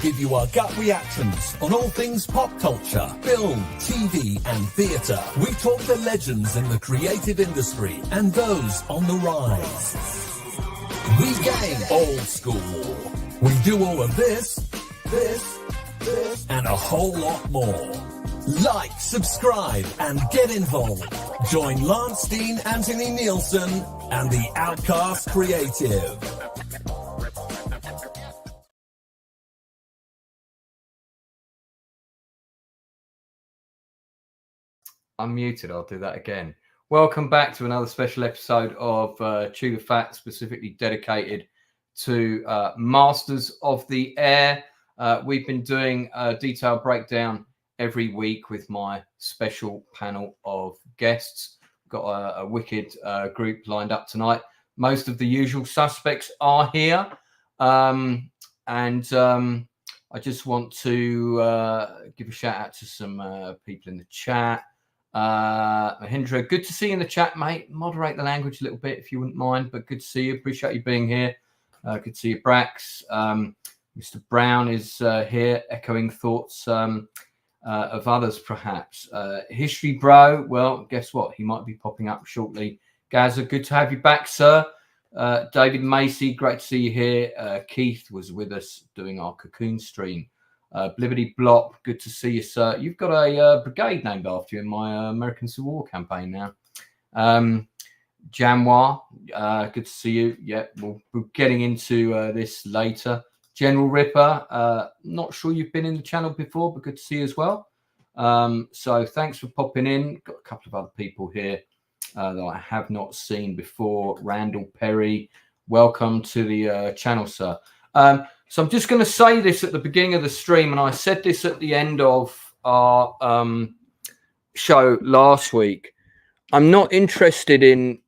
give you our gut reactions on all things pop culture, film, TV and theatre. We talk the legends in the creative industry and those on the rise. We game old school. We do all of this, and a whole lot more. Like, subscribe, and get involved. Join Lance Dean, Anthony Nielsen, and the Outcast Creative. I'm muted. I'll do that again. Welcome back to another special episode of Chew the Fat, specifically dedicated to Masters of the Air. We've been doing a detailed breakdown every week with my special panel of guests. Got a wicked group lined up tonight. Most of the usual suspects are here. I just want to give a shout out to some people in the chat. Mahindra, good to see you in the chat, mate. Moderate the language a little bit if you wouldn't mind, but good to see you. Appreciate you being here. Good to see you, Brax. Mr. Brown is here, echoing thoughts of others, perhaps. HistoryBro, well, guess what? He might be popping up shortly. Gaza, good to have you back, sir. David Macy, great to see you here. Keith was with us doing our Cocoon stream. Blibbity Blop, good to see you, sir. You've got a brigade named after you in my American Civil War campaign now. Jamwa, good to see you. Yeah, we'll be getting into this later. General Ripper, not sure you've been in the channel before, but good to see you as well. So thanks for popping in. Got a couple of other people here that I have not seen before. Randall Perry, welcome to the channel, sir. So I'm just going to say this at the beginning of the stream, and I said this at the end of our show last week. I'm not interested in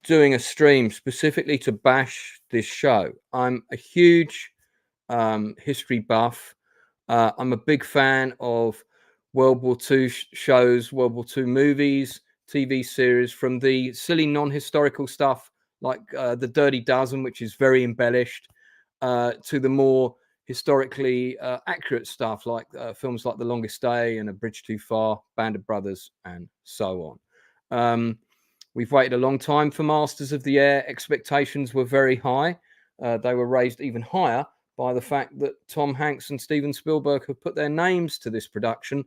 doing a stream specifically to bash this show. I'm a huge history buff. I'm a big fan of World War II shows, World War II movies, TV series, from the silly non-historical stuff like The Dirty Dozen, which is very embellished, to the more historically accurate stuff like films like The Longest Day and A Bridge Too Far, Band of Brothers, and so on. We've waited a long time for Masters of the Air. Expectations were very high. They were raised even higher by the fact that Tom Hanks and Steven Spielberg have put their names to this production.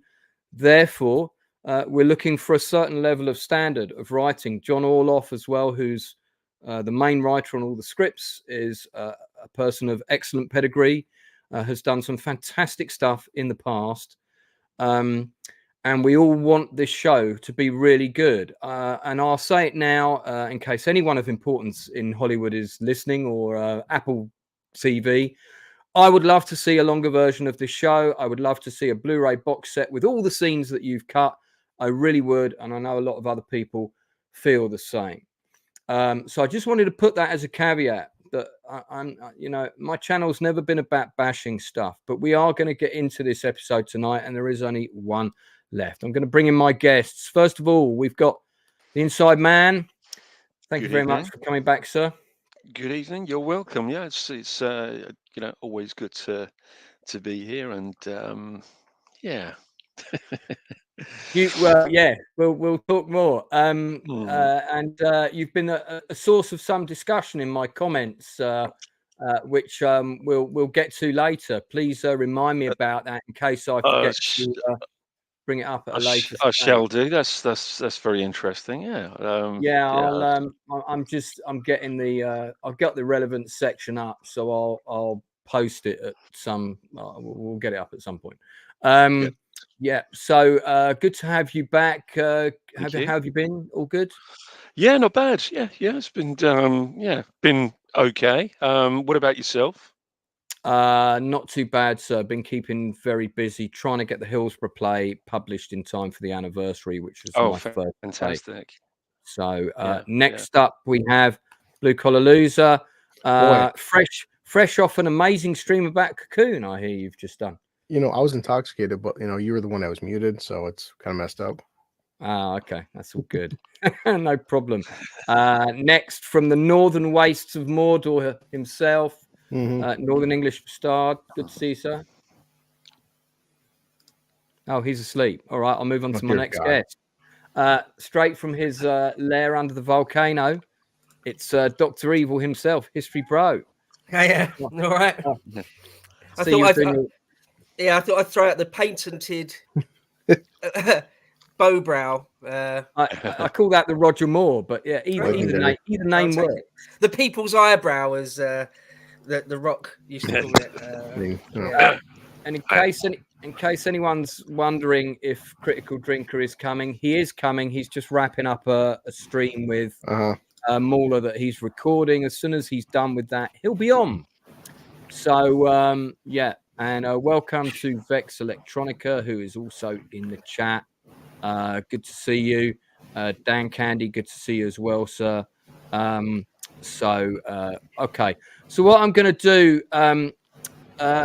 Therefore, we're looking for a certain level of standard of writing. John Orloff as well, who's the main writer on all the scripts, is a person of excellent pedigree, has done some fantastic stuff in the past. And we all want this show to be really good. And I'll say it now in case anyone of importance in Hollywood is listening, or Apple TV. I would love to see a longer version of this show. I would love to see a Blu-ray box set with all the scenes that you've cut. I really would. And I know a lot of other people feel the same. So I just wanted to put that as a caveat, that I'm, you know, my channel's never been about bashing stuff, but we are going to get into this episode tonight, and there is only one left. I'm going to bring in my guests. First of all, we've got the Inside Man. Thank you very much for coming back, sir. Good evening. You're welcome. Yeah, it's you know, always good to be here, and yeah. Yeah, we'll talk more. And you've been a source of some discussion in my comments, which we'll get to later. Please remind me about that in case I forget to bring it up at a later stage. I shall do. That's very interesting. Yeah. Yeah, I'm getting the I've got the relevant section up, so I'll post it at some. We'll get it up at some point. Yeah. So good to have you back. How have you been? All good? Yeah, not bad. Yeah. It's been been okay. What about yourself? Not too bad, sir. Been keeping very busy trying to get the Hillsborough play published in time for the anniversary, which was my first fantastic play. So next up we have BluCollarLoser, fresh off an amazing stream about Cocoon. I hear you've just done. You know, I was intoxicated, but you know, you were the one that was muted, so it's kind of messed up. Ah, okay, that's all good. No problem. Next, from the northern wastes of Mordor himself, Northern English Star, good to see you, sir. Oh, he's asleep. All right, I'll move on to my next guest. Straight from his lair under the volcano, it's Dr. Evil himself, HistoryBro. Yeah, all right. I thought I'd throw out the patented bow brow. I call that the Roger Moore, but yeah, either name works. The people's eyebrow, as the Rock used to call it. And in case anyone's wondering if Critical Drinker is coming, he is coming. He's just wrapping up a stream with Mauler that he's recording. As soon as he's done with that, he'll be on. So yeah, and welcome to Vex Electronica, who is also in the chat. Good to see you, Dan Candy. Good to see you as well, sir. Okay. So what I'm going to do,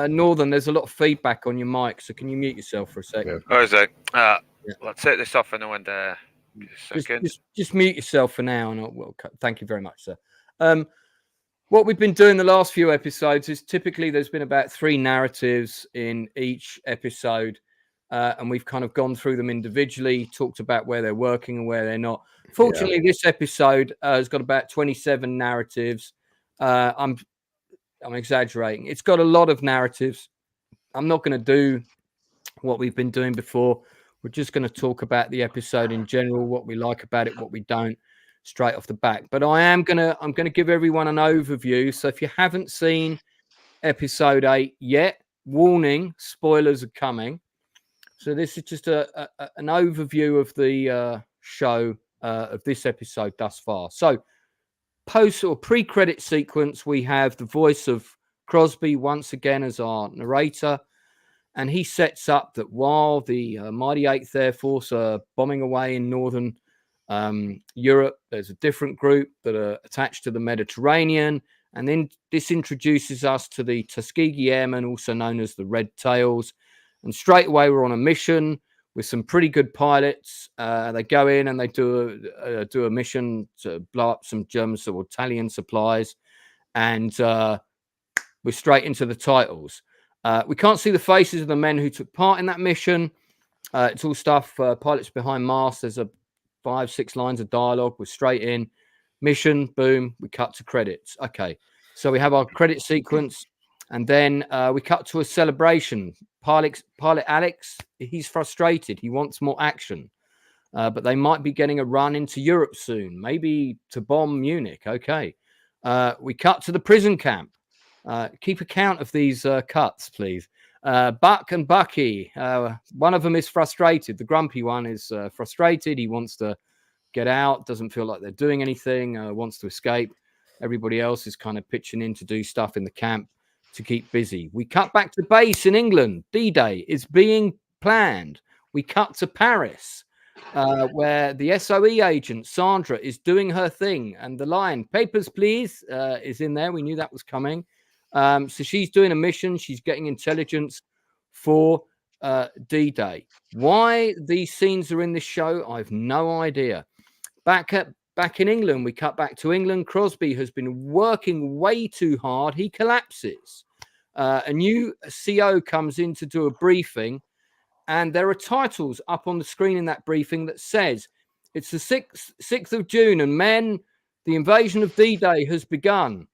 Northern, there's a lot of feedback on your mic, so can you mute yourself for a second? Oh, is it? Let's take this off and just mute yourself for now, and thank you very much, sir. What we've been doing the last few episodes is typically there's been about 3 narratives in each episode, and we've kind of gone through them individually, talked about where they're working and where they're not. Fortunately, this episode has got about 27 narratives. I'm exaggerating. It's got a lot of narratives. I'm not going to do what we've been doing before. We're just going to talk about the episode in general, what we like about it, what we don't, straight off the back. But I'm going to give everyone an overview. So if you haven't seen episode 8 yet, warning, spoilers are coming. So this is just an overview of the show of this episode thus far. So post or pre-credit sequence, we have the voice of Crosby once again as our narrator, and he sets up that while the mighty 8th Air Force are bombing away in northern Europe, there's a different group that are attached to the Mediterranean, and then this introduces us to the Tuskegee Airmen, also known as the Red Tails, and straight away we're on a mission with some pretty good pilots. They go in and they do a mission to blow up some German or Italian supplies, and we're straight into the titles. We can't see the faces of the men who took part in that mission. It's all stuff, pilots behind mast. There's 5-6 lines of dialogue. We're straight in. Mission, boom, we cut to credits. Okay, so we have our credit sequence, and then we cut to a celebration. Pilot Alex, he's frustrated. He wants more action. But they might be getting a run into Europe soon, maybe to bomb Munich. Okay. We cut to the prison camp. Keep account of these cuts, please. Buck and Bucky, one of them is frustrated. The grumpy one is frustrated. He wants to get out, doesn't feel like they're doing anything, wants to escape. Everybody else is kind of pitching in to do stuff in the camp to keep busy. We cut back to base in England. D-Day is being planned. We cut to Paris, where the SOE agent, Sandra, is doing her thing. And the line, papers, please, is in there. We knew that was coming. So she's doing a mission. She's getting intelligence for D-Day. Why these scenes are in this show, I've no idea. Back in England, we cut back to England. Crosby has been working way too hard. He collapses. A new CO comes in to do a briefing, and there are titles up on the screen in that briefing that says it's the 6th of June, and men, the invasion of D-Day has begun.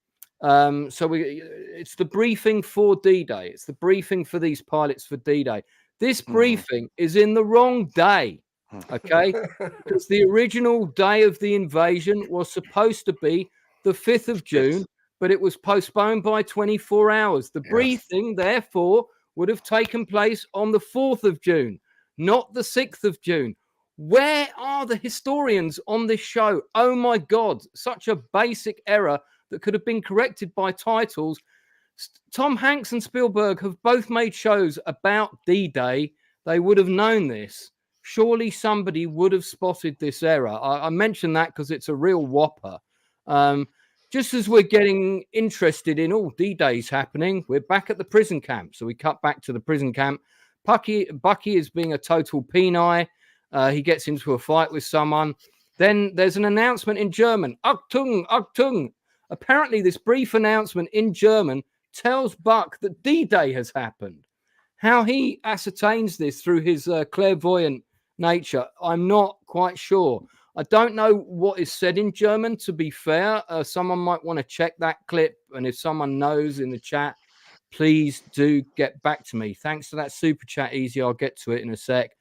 It's the briefing for D-Day. It's the briefing for these pilots for D-Day. This briefing is in the wrong day, okay? Because the original day of the invasion was supposed to be the 5th of June, but it was postponed by 24 hours. The briefing, therefore, would have taken place on the 4th of June, not the 6th of June. Where are the historians on this show? Oh, my God, such a basic error that could have been corrected by titles. Tom Hanks and Spielberg have both made shows about D-Day. They would have known this. Surely somebody would have spotted this error. I mention that because it's a real whopper. Just as we're getting interested in all D-Day's happening, we're back at the prison camp. So we cut back to the prison camp. Bucky is being a total penai. He gets into a fight with someone. Then there's an announcement in German. Achtung, Achtung. Apparently, this brief announcement in German tells Buck that D-Day has happened. How he ascertains this through his clairvoyant nature, I'm not quite sure. I don't know what is said in German, to be fair. Someone might want to check that clip, and if someone knows in the chat, please do get back to me. Thanks for that super chat, Easy. I'll get to it in a sec.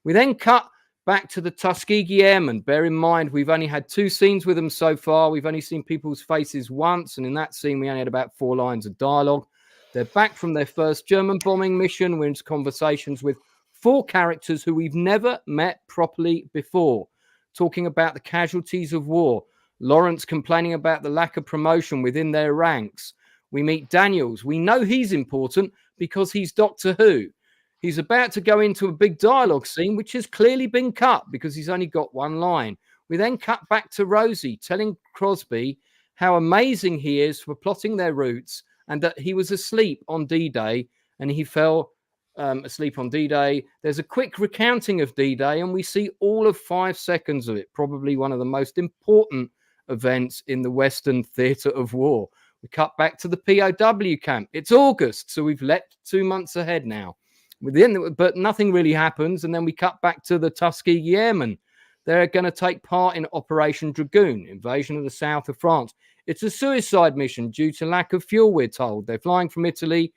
We then cut back to the Tuskegee Airmen. Bear in mind, we've only had 2 scenes with them so far. We've only seen people's faces once, and in that scene, we only had about 4 lines of dialogue. They're back from their first German bombing mission. We're into conversations with 4 characters who we've never met properly before, talking about the casualties of war. Lawrence complaining about the lack of promotion within their ranks. We meet Daniels. We know he's important because he's Doctor Who. He's about to go into a big dialogue scene, which has clearly been cut because he's only got 1 line. We then cut back to Rosie telling Crosby how amazing he is for plotting their routes and that he was asleep on D-Day and he fell asleep on D-Day. There's a quick recounting of D-Day and we see all of 5 seconds of it, probably one of the most important events in the Western theatre of war. We cut back to the POW camp. It's August, so we've leapt 2 months ahead now. But nothing really happens, and then we cut back to the Tuskegee Airmen. They're going to take part in Operation Dragoon, invasion of the south of France. It's a suicide mission due to lack of fuel, we're told. They're flying from Italy.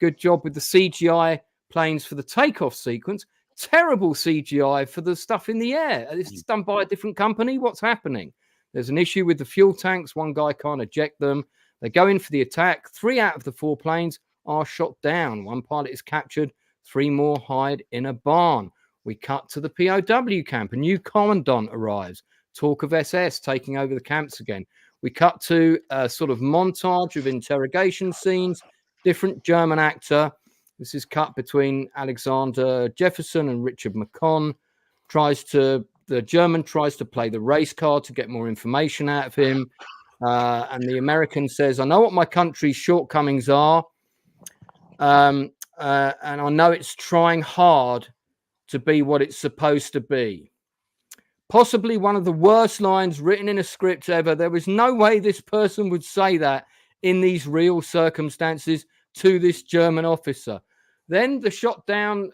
Good job with the CGI planes for the takeoff sequence. Terrible CGI for the stuff in the air. It's done by a different company. What's happening? There's an issue with the fuel tanks. One guy can't eject them. They go in for the attack. 3 out of the 4 planes are shot down. 1 pilot is captured. 3 more hide in a barn. We cut to the POW camp. A new commandant arrives. Talk of SS taking over the camps again. We cut to a sort of montage of interrogation scenes. Different German actor. This is cut between Alexander Jefferson and Richard McCon. The German tries to play the race card to get more information out of him. And the American says, I know what my country's shortcomings are. And I know it's trying hard to be what it's supposed to be. Possibly one of the worst lines written in a script ever. There was no way this person would say that in these real circumstances to this German officer. Then the shot down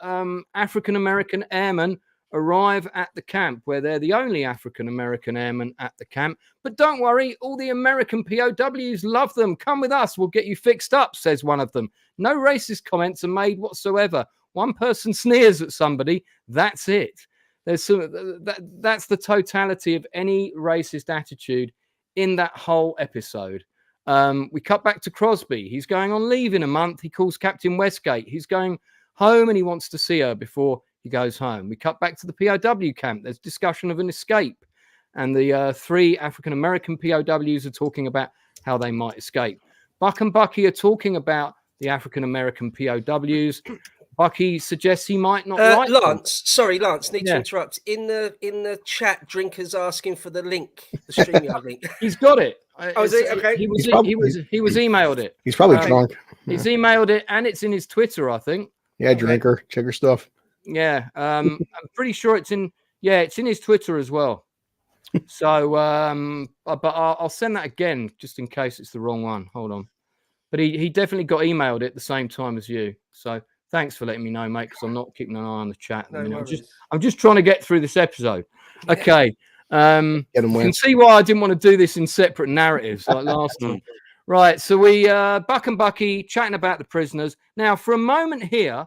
African-American airmen arrive at the camp, where they're the only African-American airmen at the camp. But don't worry, all the American POWs love them. Come with us, we'll get you fixed up, says one of them. No racist comments are made whatsoever. One person sneers at somebody, that's it. That's the totality of any racist attitude in that whole episode. We cut back to Crosby. He's going on leave in a month. He calls Captain Westgate. He's going home and he wants to see her before he goes home. We cut back to the POW camp. There's discussion of an escape. And the 3 African-American POWs are talking about how they might escape. Buck and Bucky are talking about the African-American POWs. Bucky suggests he might not like Lance, them. sorry, Lance, need to interrupt. In the chat, Drinker's asking for the link, the StreamYard link. He's got it. Oh, is it? Okay. He was emailed it. He's probably drunk. He's emailed it, and it's in his Twitter, I think. Yeah, Drinker, check your stuff. Yeah, I'm pretty sure it's in his Twitter as well. So, but I'll send that again just in case it's the wrong one. Hold on. But he definitely got emailed it at the same time as you. So thanks for letting me know, mate, because I'm not keeping an eye on the chat. I'm just trying to get through this episode. Okay. You can see why I didn't want to do this in separate narratives like last time. Right. So we Buck and Bucky chatting about the prisoners. Now, for a moment here,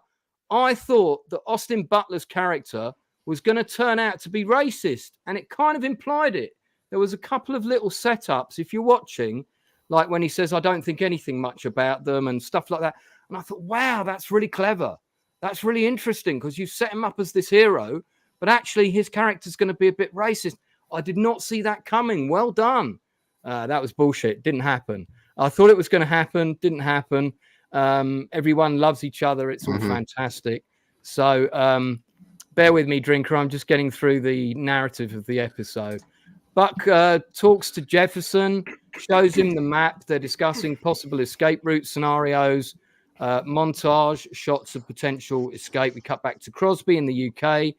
I thought that Austin Butler's character was going to turn out to be racist, and it kind of implied it. There was a couple of little setups, if you're watching, like when he says, I don't think anything much about them and stuff like that. And I thought, wow, that's really clever. That's really interesting because you set him up as this hero, but actually his character's going to be a bit racist. I did not see that coming. Well done. That was bullshit. Didn't happen. I thought it was going to happen. Didn't happen. Everyone loves each other. It's all fantastic. So bear with me, Drinker. I'm just getting through the narrative of the episode. Buck talks to Jefferson, shows him the map. They're discussing possible escape route scenarios, montage, shots of potential escape. We cut back to Crosby in the UK.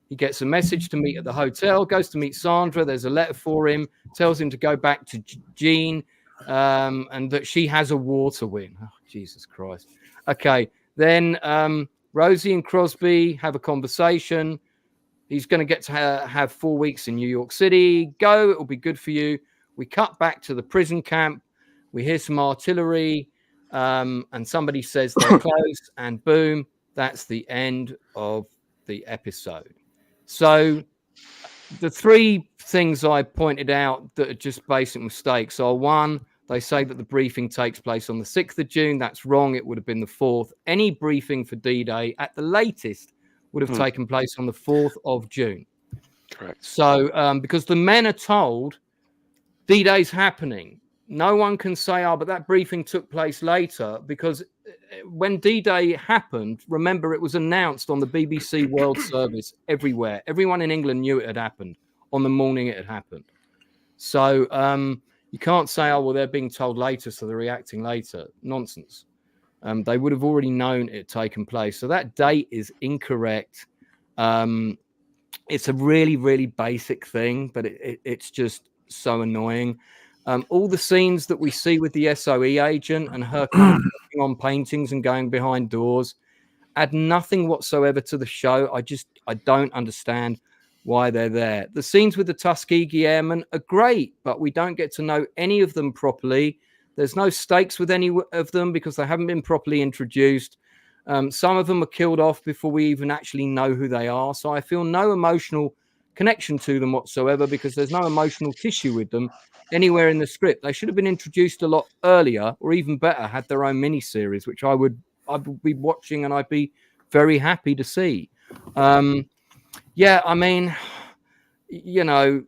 He gets a message to meet at the hotel, goes to meet Sandra. There's a letter for him, tells him to go back to Jean. and that she has a war to win. Oh, Jesus Christ. Okay, then Rosie and Crosby have a conversation. He's going to get to have 4 weeks in New York City. Go, it'll be good for you. We cut back to the prison camp. We hear some artillery, and somebody says they're close, and boom, that's the end of the episode. So the three things I pointed out that are just basic mistakes are: one, they say that the briefing takes place on the 6th of June. That's wrong. It would have been the 4th. Any briefing for D-Day at the latest would have taken place on the 4th of June. Correct. So because the men are told D-Day's happening, no one can say, oh, but that briefing took place later, because when D-Day happened, remember, it was announced on the BBC World Service everywhere. Everyone in England knew it had happened on the morning it had happened. So you can't say, oh, well, they're being told later, so they're reacting later. Nonsense. They would have already known it had taken place. So that date is incorrect. It's a really, really basic thing, but it's just so annoying. All the scenes that we see with the SOE agent and her kind of working on paintings and going behind doors add nothing whatsoever to the show. I don't understand why they're there. The scenes with the Tuskegee Airmen are great, but we don't get to know any of them properly. There's no stakes with any of them because they haven't been properly introduced. Some of them are killed off before we even actually know who they are. So I feel no emotional connection to them whatsoever because there's no emotional tissue with them anywhere in the script. They should have been introduced a lot earlier, or even better, had their own miniseries, which I would be watching and I'd be very happy to see. Yeah, I mean, you know,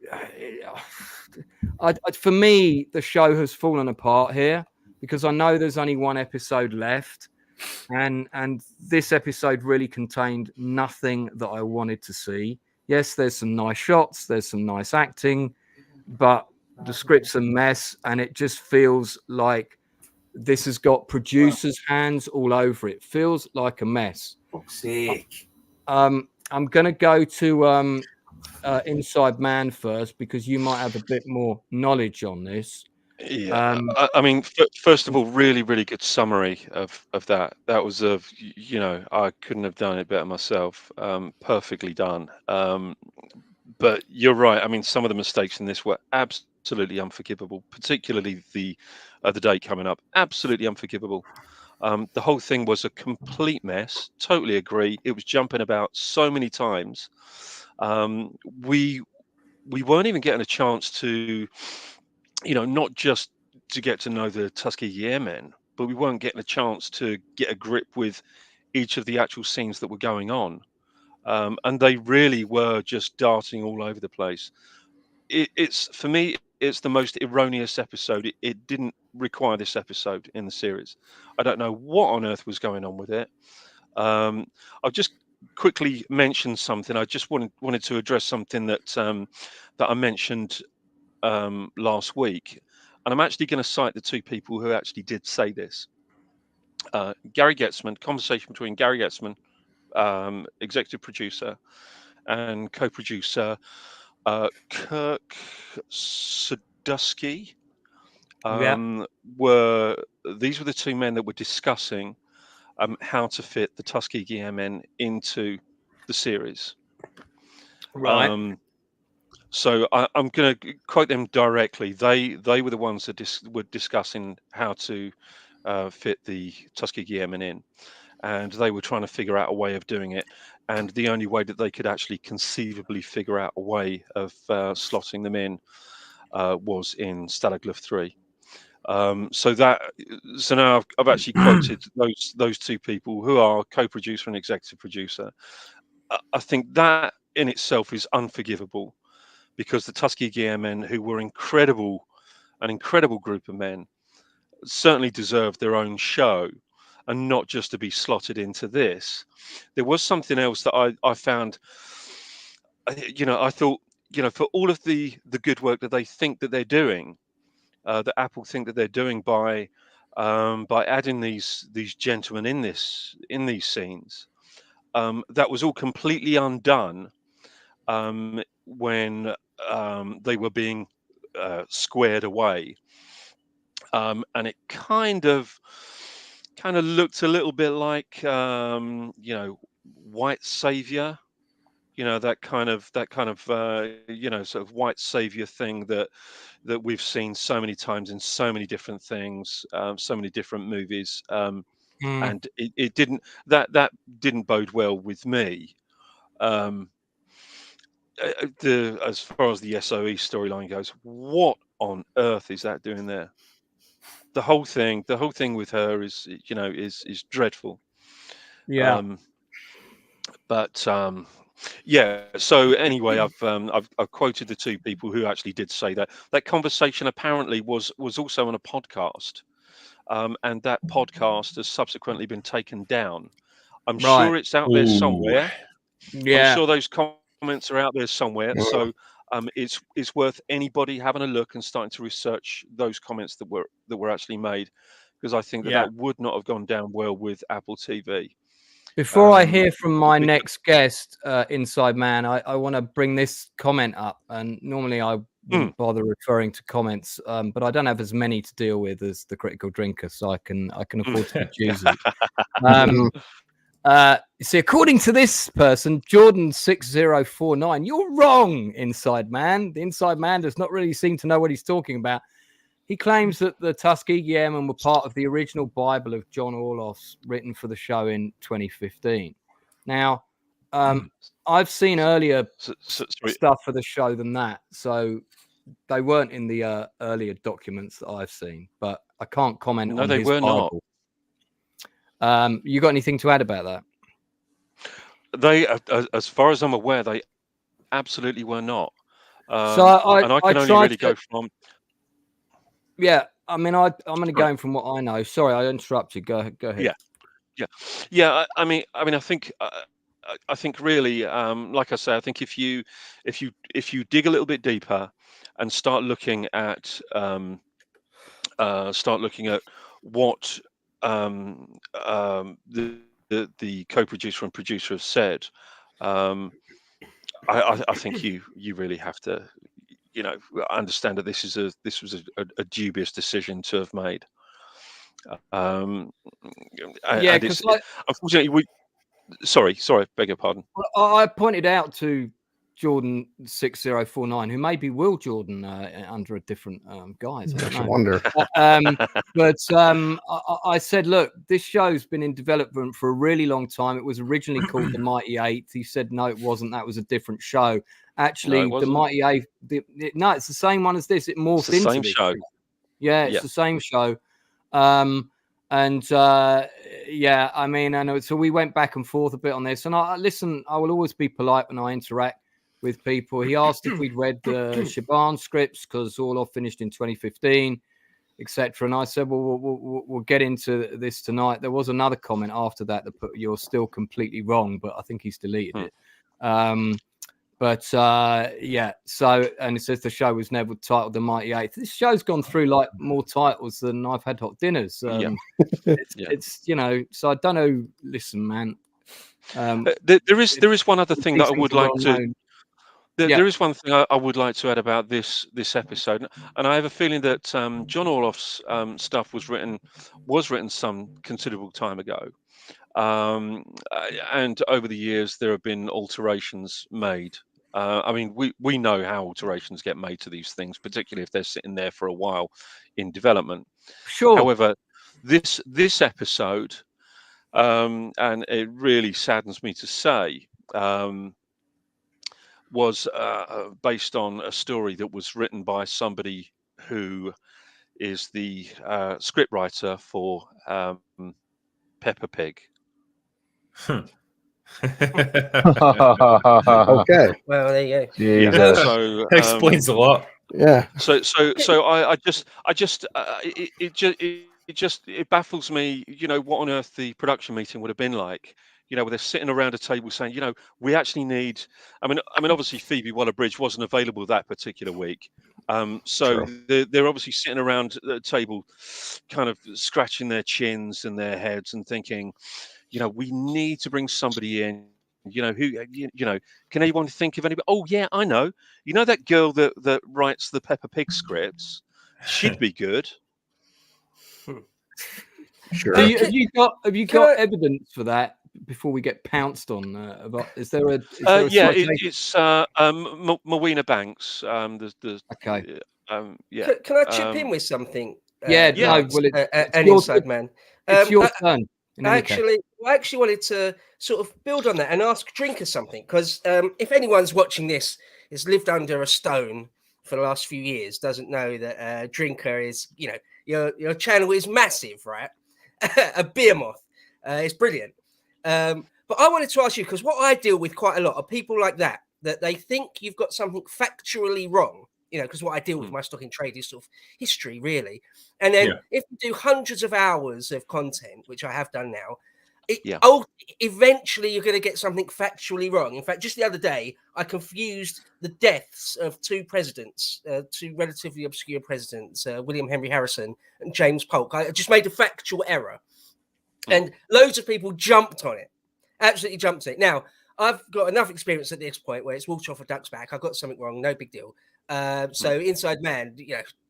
for me, the show has fallen apart here because I know there's only one episode left. And this episode really contained nothing that I wanted to see. Yes, there's some nice shots, there's some nice acting, but the script's a mess, and it just feels like this has got producers' hands all over it. Feels like a mess. I'm going to go to Inside Man first because you might have a bit more knowledge on this. Yeah, I mean, first of all, really, really good summary of that. That was I couldn't have done it better myself. Perfectly done. But you're right. I mean, some of the mistakes in this were absolutely unforgivable, particularly the date coming up. Absolutely unforgivable. The whole thing was a complete mess. Totally agree. It was jumping about so many times. We weren't even getting a chance to, not just to get to know the Tuskegee Airmen, but we weren't getting a chance to get a grip with each of the actual scenes that were going on. And they really were just darting all over the place. It's for me, it's the most erroneous episode. It didn't require this episode in the series. I don't know what on earth was going on with it. I'll just quickly mention something. I just wanted to address something that I mentioned last week, and I'm actually going to cite the two people who actually did say this. Gary Getzman, conversation between Gary Getzman, executive producer, and co-producer Kirk Sadusky. Were the two men that were discussing how to fit the Tuskegee Airmen into the series. Right. So I'm going to quote them directly. They were the ones that were discussing how to fit the Tuskegee Airmen in, and they were trying to figure out a way of doing it. And the only way that they could actually conceivably figure out a way of slotting them in was in Stalag 3. So now I've actually quoted those two people who are co-producer and executive producer. I think that in itself is unforgivable, because the Tuskegee Airmen, who were an incredible group of men, certainly deserved their own show and not just to be slotted into this. There was something else that I found, I thought, for all of the good work that they think that they're doing, that Apple think that they're doing by adding these gentlemen in these scenes, that was all completely undone when they were being squared away. and it kind of looked a little bit like white savior, that kind of sort of white savior thing that we've seen so many times in so many different things, so many different movies, and it didn't bode well with me. As far as the SOE storyline goes, what on earth is that doing there? The whole thing with her is dreadful. Yeah. But yeah. So anyway, I've quoted the two people who actually did say that conversation apparently was also on a podcast, and that podcast has subsequently been taken down. I'm sure it's out there somewhere. Yeah. I'm sure those comments are out there somewhere. So it's worth anybody having a look and starting to research those comments that were actually made, because I think that would not have gone down well with Apple TV. Before I hear from my next guest, Inside Man, I want to bring this comment up. And normally I wouldn't bother referring to comments, but I don't have as many to deal with as the Critical Drinker, so I can afford to be choosy. See, according to this person, Jordan6049, you're wrong, Inside Man. The Inside Man does not really seem to know what he's talking about. He claims that the Tuskegee Airmen were part of the original Bible of John Orloff's, written for the show in 2015. Now, I've seen earlier stuff for the show than that, so they weren't in the earlier documents that I've seen. But I can't comment on his Bible. Not. You got anything to add about that? They, as far as I'm aware, they absolutely were not. So and I can only really go from. Yeah, I mean, I'm only going from what I know. Sorry, I interrupted. Go ahead. Yeah. I mean, I think really, like I say, I think if you dig a little bit deeper and start looking at what the co-producer and producer have said, I think you really have to, understand that this was a dubious decision to have made. Yeah, because unfortunately, sorry, beg your pardon. I pointed out to Jordan6049, who may be Will Jordan under a different guise. I wonder. But I said, look, this show's been in development for a really long time. It was originally called The Mighty Eight. He said, no, it wasn't. That was a different show. Actually, no, The Mighty Eight, no, it's the same one as this. It morphed into same this show. Yeah, it's the same show. Yeah, I mean, I know. So we went back and forth a bit on this. And I will always be polite when I interact with people. He asked if we'd read the Shaban scripts because Orloff finished in 2015, etc. And I said, well, we'll get into this tonight. There was another comment after that put, you're still completely wrong, but I think he's deleted it. Yeah, so, and it says the show was never titled The Mighty Eight. This show's gone through like more titles than I've had hot dinners. It's so I don't know. Listen, man. There is one other thing that I would like to. There is one thing I would like to add about this episode, and I have a feeling that John Orloff's stuff was written some considerable time ago, and over the years there have been alterations made. I mean, we know how alterations get made to these things, particularly if they're sitting there for a while in development. Sure. However, this episode, and it really saddens me to say, was based on a story that was written by somebody who is the scriptwriter for Peppa Pig. Okay. Well, there you go. Yeah, so explains a lot. Yeah. So it baffles me. What on earth the production meeting would have been like. Where they're sitting around a table saying, we actually need. I mean, obviously Phoebe Waller-Bridge wasn't available that particular week, so they're obviously sitting around the table, kind of scratching their chins and their heads and thinking, we need to bring somebody in. Who can anyone think of anybody? Oh yeah, I know. That girl that writes the Peppa Pig scripts, she'd be good. Sure. Have you got evidence for that before we get pounced on? Is there a yeah, citation? it's Mowena Banks. Okay. Yeah. Can I chip in with something? Yeah, no, Alex, well, an inside man. It's your turn. In any case. I actually wanted to sort of build on that and ask Drinker something, because if anyone's watching this has lived under a stone for the last few years, doesn't know that Drinker is, your channel is massive, right? A behemoth. It's brilliant. But I wanted to ask you, because what I deal with quite a lot are people like that they think you've got something factually wrong. Because what I deal with my stock in trade is sort of history, really. And then if you do hundreds of hours of content, which I have done now, eventually you're going to get something factually wrong. In fact, just the other day, I confused the deaths of two presidents, two relatively obscure presidents, William Henry Harrison and James Polk. I just made a factual error. And loads of people jumped on it, absolutely jumped on it. Now, I've got enough experience at this point where it's water off a duck's back. I've got something wrong, no big deal. So inside man,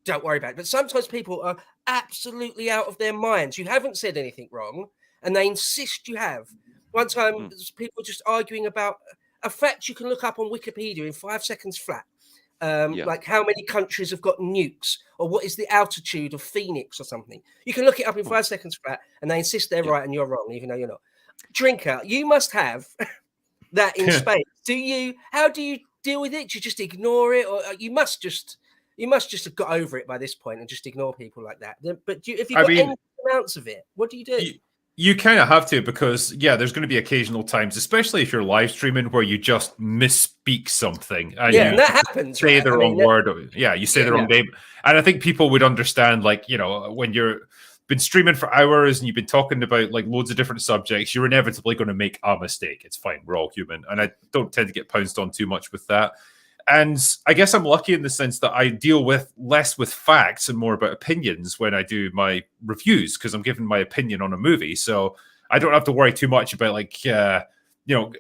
don't worry about it. But sometimes people are absolutely out of their minds. You haven't said anything wrong, and they insist you have. One time, people were just arguing about a fact you can look up on Wikipedia in 5 seconds flat. Like how many countries have got nukes, or what is the altitude of Phoenix or something. You can look it up in 5 seconds flat, and they insist they're right and you're wrong, even though you're not. Drinker, you must have that in space. How do you deal with it? Do you just ignore it, or you must just have got over it by this point and just ignore people like that? But if you've got any amounts of it, what do you do? You kind of have to, because there's going to be occasional times, especially if you're live streaming, where you just misspeak something. And and that happens. Say the wrong word. You say the wrong name. And I think people would understand, like, when you're been streaming for hours and you've been talking about like loads of different subjects, you're inevitably going to make a mistake. It's fine. We're all human. And I don't tend to get pounced on too much with that. And I guess I'm lucky in the sense that I deal with less with facts and more about opinions when I do my reviews, because I'm giving my opinion on a movie. So I don't have to worry too much about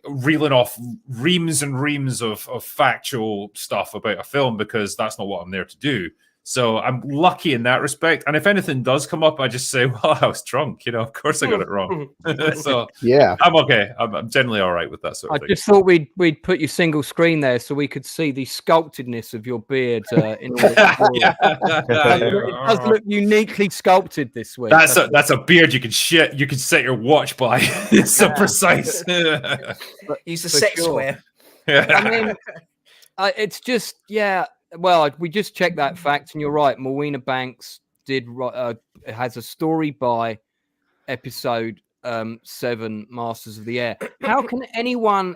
reeling off reams and reams of factual stuff about a film, because that's not what I'm there to do. So I'm lucky in that respect. And if anything does come up, I just say, well, I was drunk. Of course I got it wrong. So I'm okay. I'm generally all right with that sort of thing. I just thought we'd put your single screen there so we could see the sculptedness of your beard. In all it does look uniquely sculpted this week. That's a beard you can set your watch by. It's so precise. Use the set square. I mean, it's just Well, we just checked that fact, and you're right. Mowena Banks has a story by episode 7, Masters of the Air. How can anyone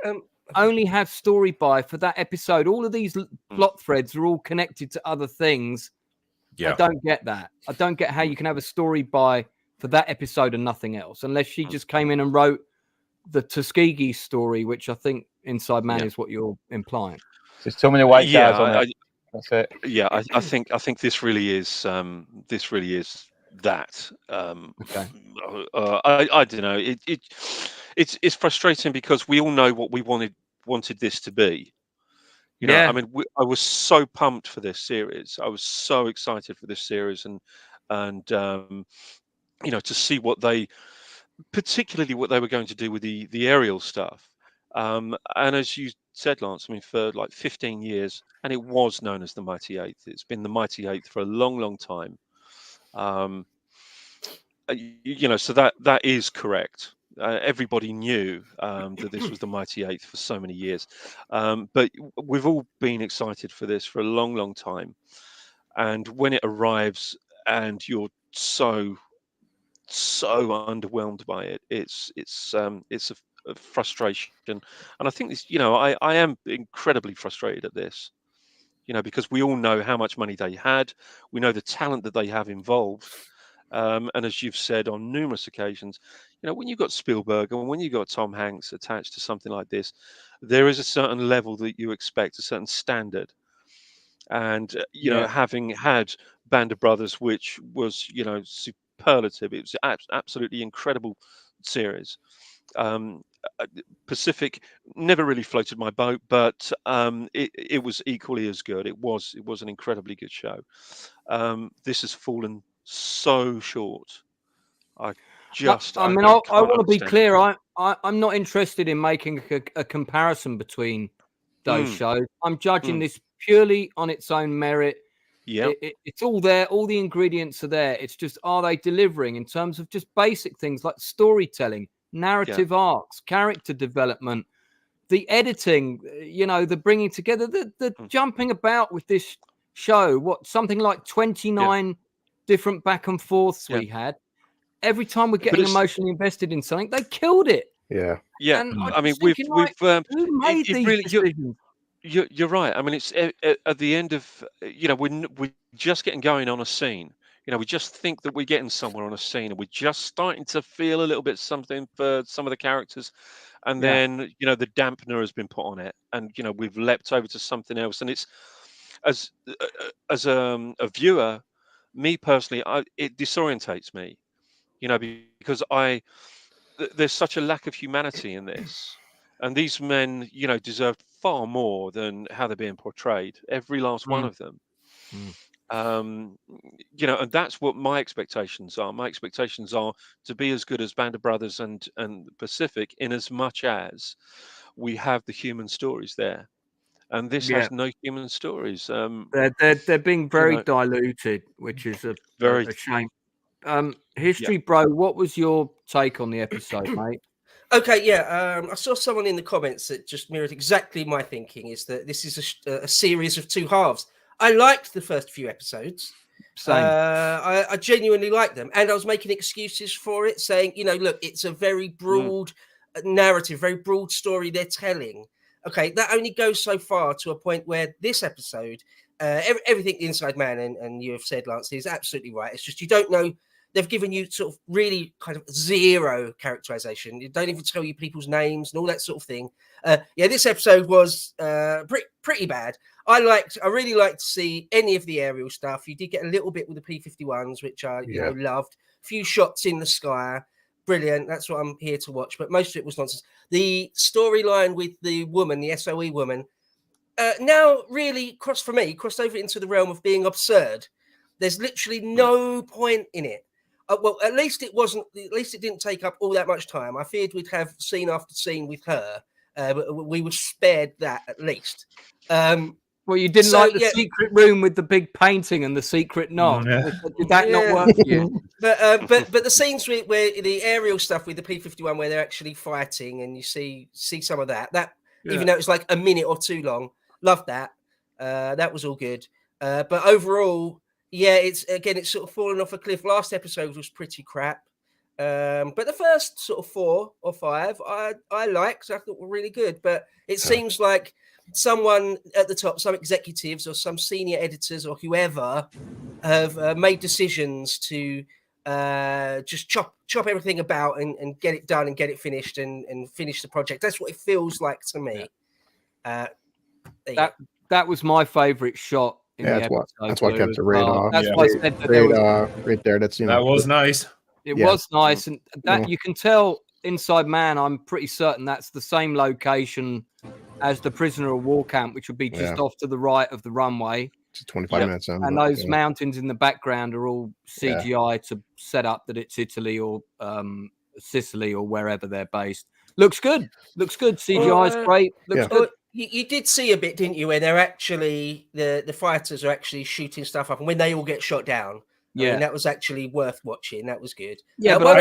only have story by for that episode? All of these plot threads are all connected to other things. I don't get that. I don't get how you can have a story by for that episode and nothing else, unless she just came in and wrote the Tuskegee story, which I think Inside Man is what you're implying. There's so many white guys on it. That's it. Yeah, I think this really is that. Okay. I don't know. It's frustrating because we all know what we wanted this to be. I mean, I was so pumped for this series. I was so excited for this series, and to see particularly what they were going to do with the aerial stuff. And as you said, Lance, I mean, for like 15 years, and it was known as the Mighty Eighth. It's been the Mighty Eighth for a long, long time. So that is correct. Everybody knew that this was the Mighty Eighth for so many years. But we've all been excited for this for a long, long time. And when it arrives and you're so underwhelmed by it, it's a frustration. And I think this, I am incredibly frustrated at this, because we all know how much money they had. We know the talent that they have involved. And as you've said on numerous occasions, when you've got Spielberg and when you've got Tom Hanks attached to something like this, there is a certain level that you expect, a certain standard. And, having had Band of Brothers, which was, superlative, it was absolutely incredible series. Pacific never really floated my boat, but it was equally as good. It was an incredibly good show. This has fallen so short. I mean, I want to be clear. I'm not interested in making a comparison between those shows. I'm judging this purely on its own merit. Yeah, it's all there. All the ingredients are there. It's just, are they delivering in terms of just basic things like storytelling, narrative arcs, character development, the editing, the bringing together, the jumping about with this show. Something like 29 different back and forths we had. Every time we're getting emotionally invested in something, they killed it. Yeah. And I mean, we've who made these decisions? You're right. I mean, it's at the end of, we're just getting going on a scene. We just think that we're getting somewhere on a scene, and we're just starting to feel a little bit something for some of the characters, and then the dampener has been put on it, and we've leapt over to something else, and it's as a viewer, me personally, it disorientates me, because there's such a lack of humanity in this. And these men, deserve far more than how they're being portrayed. Every last one of them. And that's what my expectations are. My expectations are to be as good as Band of Brothers and Pacific, in as much as we have the human stories there. And this has no human stories. They're being very diluted, which is a shame. HistoryBro, what was your take on the episode, mate? Okay, I saw someone in the comments that just mirrored exactly my thinking, is that this is a series of two halves. I liked the first few episodes. Same. I genuinely liked them, and I was making excuses for it, saying, look, it's a very broad narrative, very broad story they're telling. Okay, that only goes so far, to a point where this episode, everything the Inside Man and you have said, Lance, is absolutely right. It's just, you don't know. They've given you sort of really kind of zero characterization. They don't even tell you people's names and all that sort of thing. This episode was pretty bad. I really liked to see any of the aerial stuff. You did get a little bit with the P-51s, which I loved. A few shots in the sky. Brilliant. That's what I'm here to watch. But most of it was nonsense. The storyline with the woman, the SOE woman, now really crossed over into the realm of being absurd. There's literally no point in it. Well, at least it wasn't. At least it didn't take up all that much time. I feared we'd have scene after scene with her, but we were spared that at least. Well, you didn't like the secret room with the big painting and the secret knock. Did that not work for you? But the scenes where the aerial stuff with the P-51, where they're actually fighting, and you see some of that even though it was like a minute or two long, loved that. That was all good. But overall, it's sort of fallen off a cliff. Last episode was pretty crap. But the first sort of 4 or 5 I liked. I thought were really good. But it seems like someone at the top, some executives or some senior editors or whoever, have made decisions to just chop everything about and get it done and get it finished and finish the project. That's what it feels like to me. That was my favorite shot. That's what kept the radar. That's why I said that right there. That's that was nice. It was nice, and that you can tell. Inside Man, I'm pretty certain that's the same location as the Prisoner of War camp, which would be just off to the right of the runway. It's 25 minutes in. And those mountains in the background are all CGI to set up that it's Italy or Sicily or wherever they're based. Looks good. CGI is great. Looks good. You did see a bit, didn't you, where they're actually the fighters are actually shooting stuff up, and when they all get shot down. I mean, that was actually worth watching. That was good. Yeah, but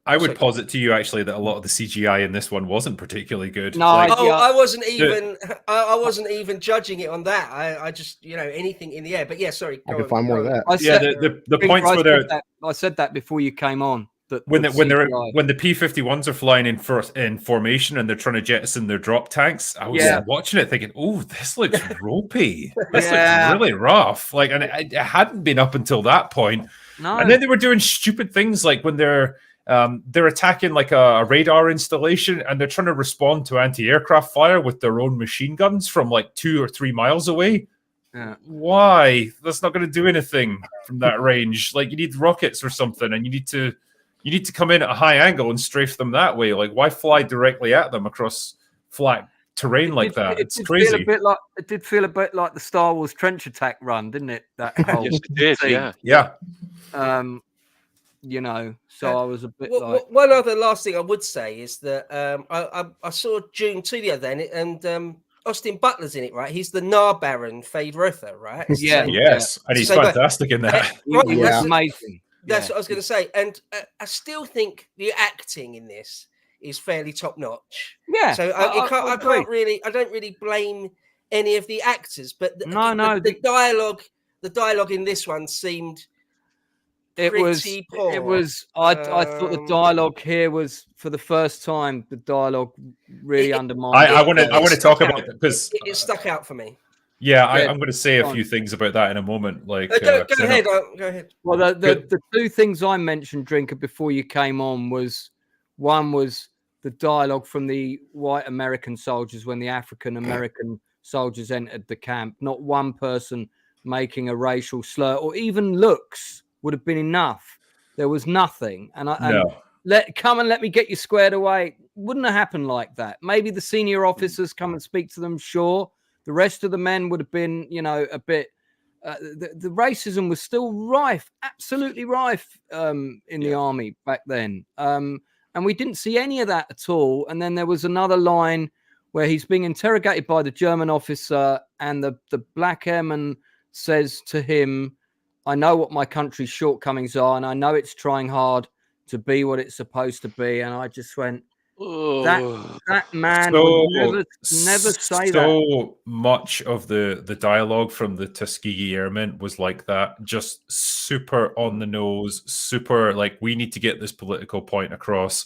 I would posit to you actually that a lot of the CGI in this one wasn't particularly good. No, I wasn't even judging it on that. I just anything in the air. But sorry. I can find more of that. The points where they're. I said that before you came on. When the P-51s are flying in formation and they're trying to jettison their drop tanks, I was watching it thinking, "Oh, this looks ropey. This looks really rough." Like, and it hadn't been up until that point. No. And then they were doing stupid things like when they're attacking like a radar installation and they're trying to respond to anti-aircraft fire with their own machine guns from like 2 or 3 miles away. Yeah. Why? That's not going to do anything from that range. Like, you need rockets or something, and you need to come in at a high angle and strafe them that way. Like, why fly directly at them across flat terrain like that. It's did crazy. It did feel a bit like the Star Wars trench attack run, didn't it? That whole Yes, it did. scene. Yeah. You know, so I was a bit one other last thing I would say is that I saw June 2 the other day, and Austin Butler's in it, right? He's the Nar Baron Fade Rother, right? Yeah, yes, and he's fantastic in that. Right, amazing. That's what I was going to say, and I still think the acting in this is fairly top notch. Yeah, so I don't really blame any of the actors, but the dialogue in this one seemed. It was. I thought the dialogue here was, for the first time, the dialogue really undermined. I want to talk about it because it stuck out for me. Yeah, I'm going to say a few things about that in a moment. Like, go ahead. Go ahead. Well, the two things I mentioned, Drinker, before you came on was one was the dialogue from the white American soldiers when the African American soldiers entered the camp. Not one person making a racial slur or even looks would have been enough. There was nothing. And let me get you squared away. Wouldn't have happened like that. Maybe the senior officers come and speak to them, sure. The rest of the men would have been, a bit. The racism was still rife, absolutely rife in the army back then. And we didn't see any of that at all. And then there was another line where he's being interrogated by the German officer, and the black airman says to him, I know what my country's shortcomings are, and I know it's trying hard to be what it's supposed to be. And I just went, that man would never say that. So much of the dialogue from the Tuskegee Airmen was like that, just super on the nose, super like, we need to get this political point across.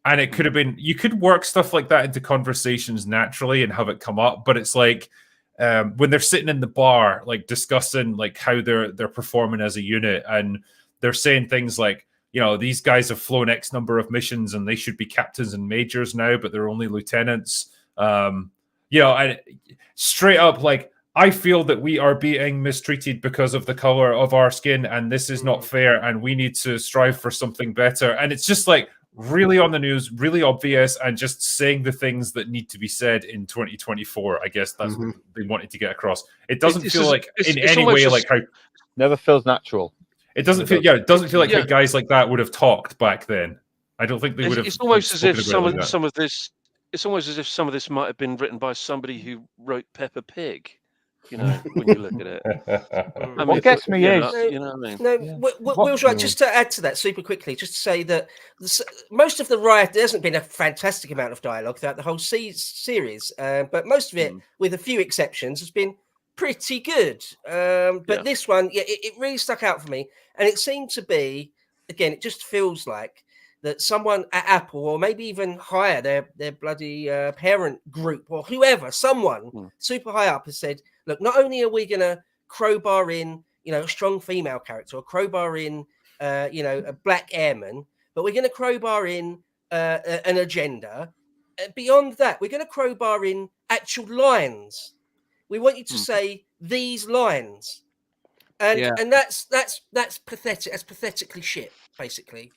And it could have been, you could work stuff like that into conversations naturally and have it come up, but it's like, when they're sitting in the bar, like discussing like how they're performing as a unit, and they're saying things like, these guys have flown X number of missions and they should be captains and majors now, but they're only lieutenants. And straight up, like, I feel that we are being mistreated because of the color of our skin, and this is not fair, and we need to strive for something better. And it's just like really on the news, really obvious, and just saying the things that need to be said in 2024. I guess that's what they wanted to get across. It doesn't feel like in any way like how never feels natural. It doesn't feel. Yeah, it doesn't feel like how guys like that would have talked back then. I don't think they would have. It's almost as if some of this. It's almost as if some of this might have been written by somebody who wrote Peppa Pig. When you look at it. What gets me is, Will's right. Just to add to that super quickly, just to say that most of the riot, there hasn't been a fantastic amount of dialogue throughout the whole series, but most of it, with a few exceptions, has been pretty good. But this one, it really stuck out for me, and it seemed to be, again, it just feels like that someone at Apple, or maybe even higher, their bloody parent group or whoever, someone super high up has said, look, not only are we going to crowbar in, a strong female character, or crowbar in, a black airman, but we're going to crowbar in an agenda. Beyond that, we're going to crowbar in actual lines. We want you to say these lines. And that's pathetic. That's pathetically shit, basically.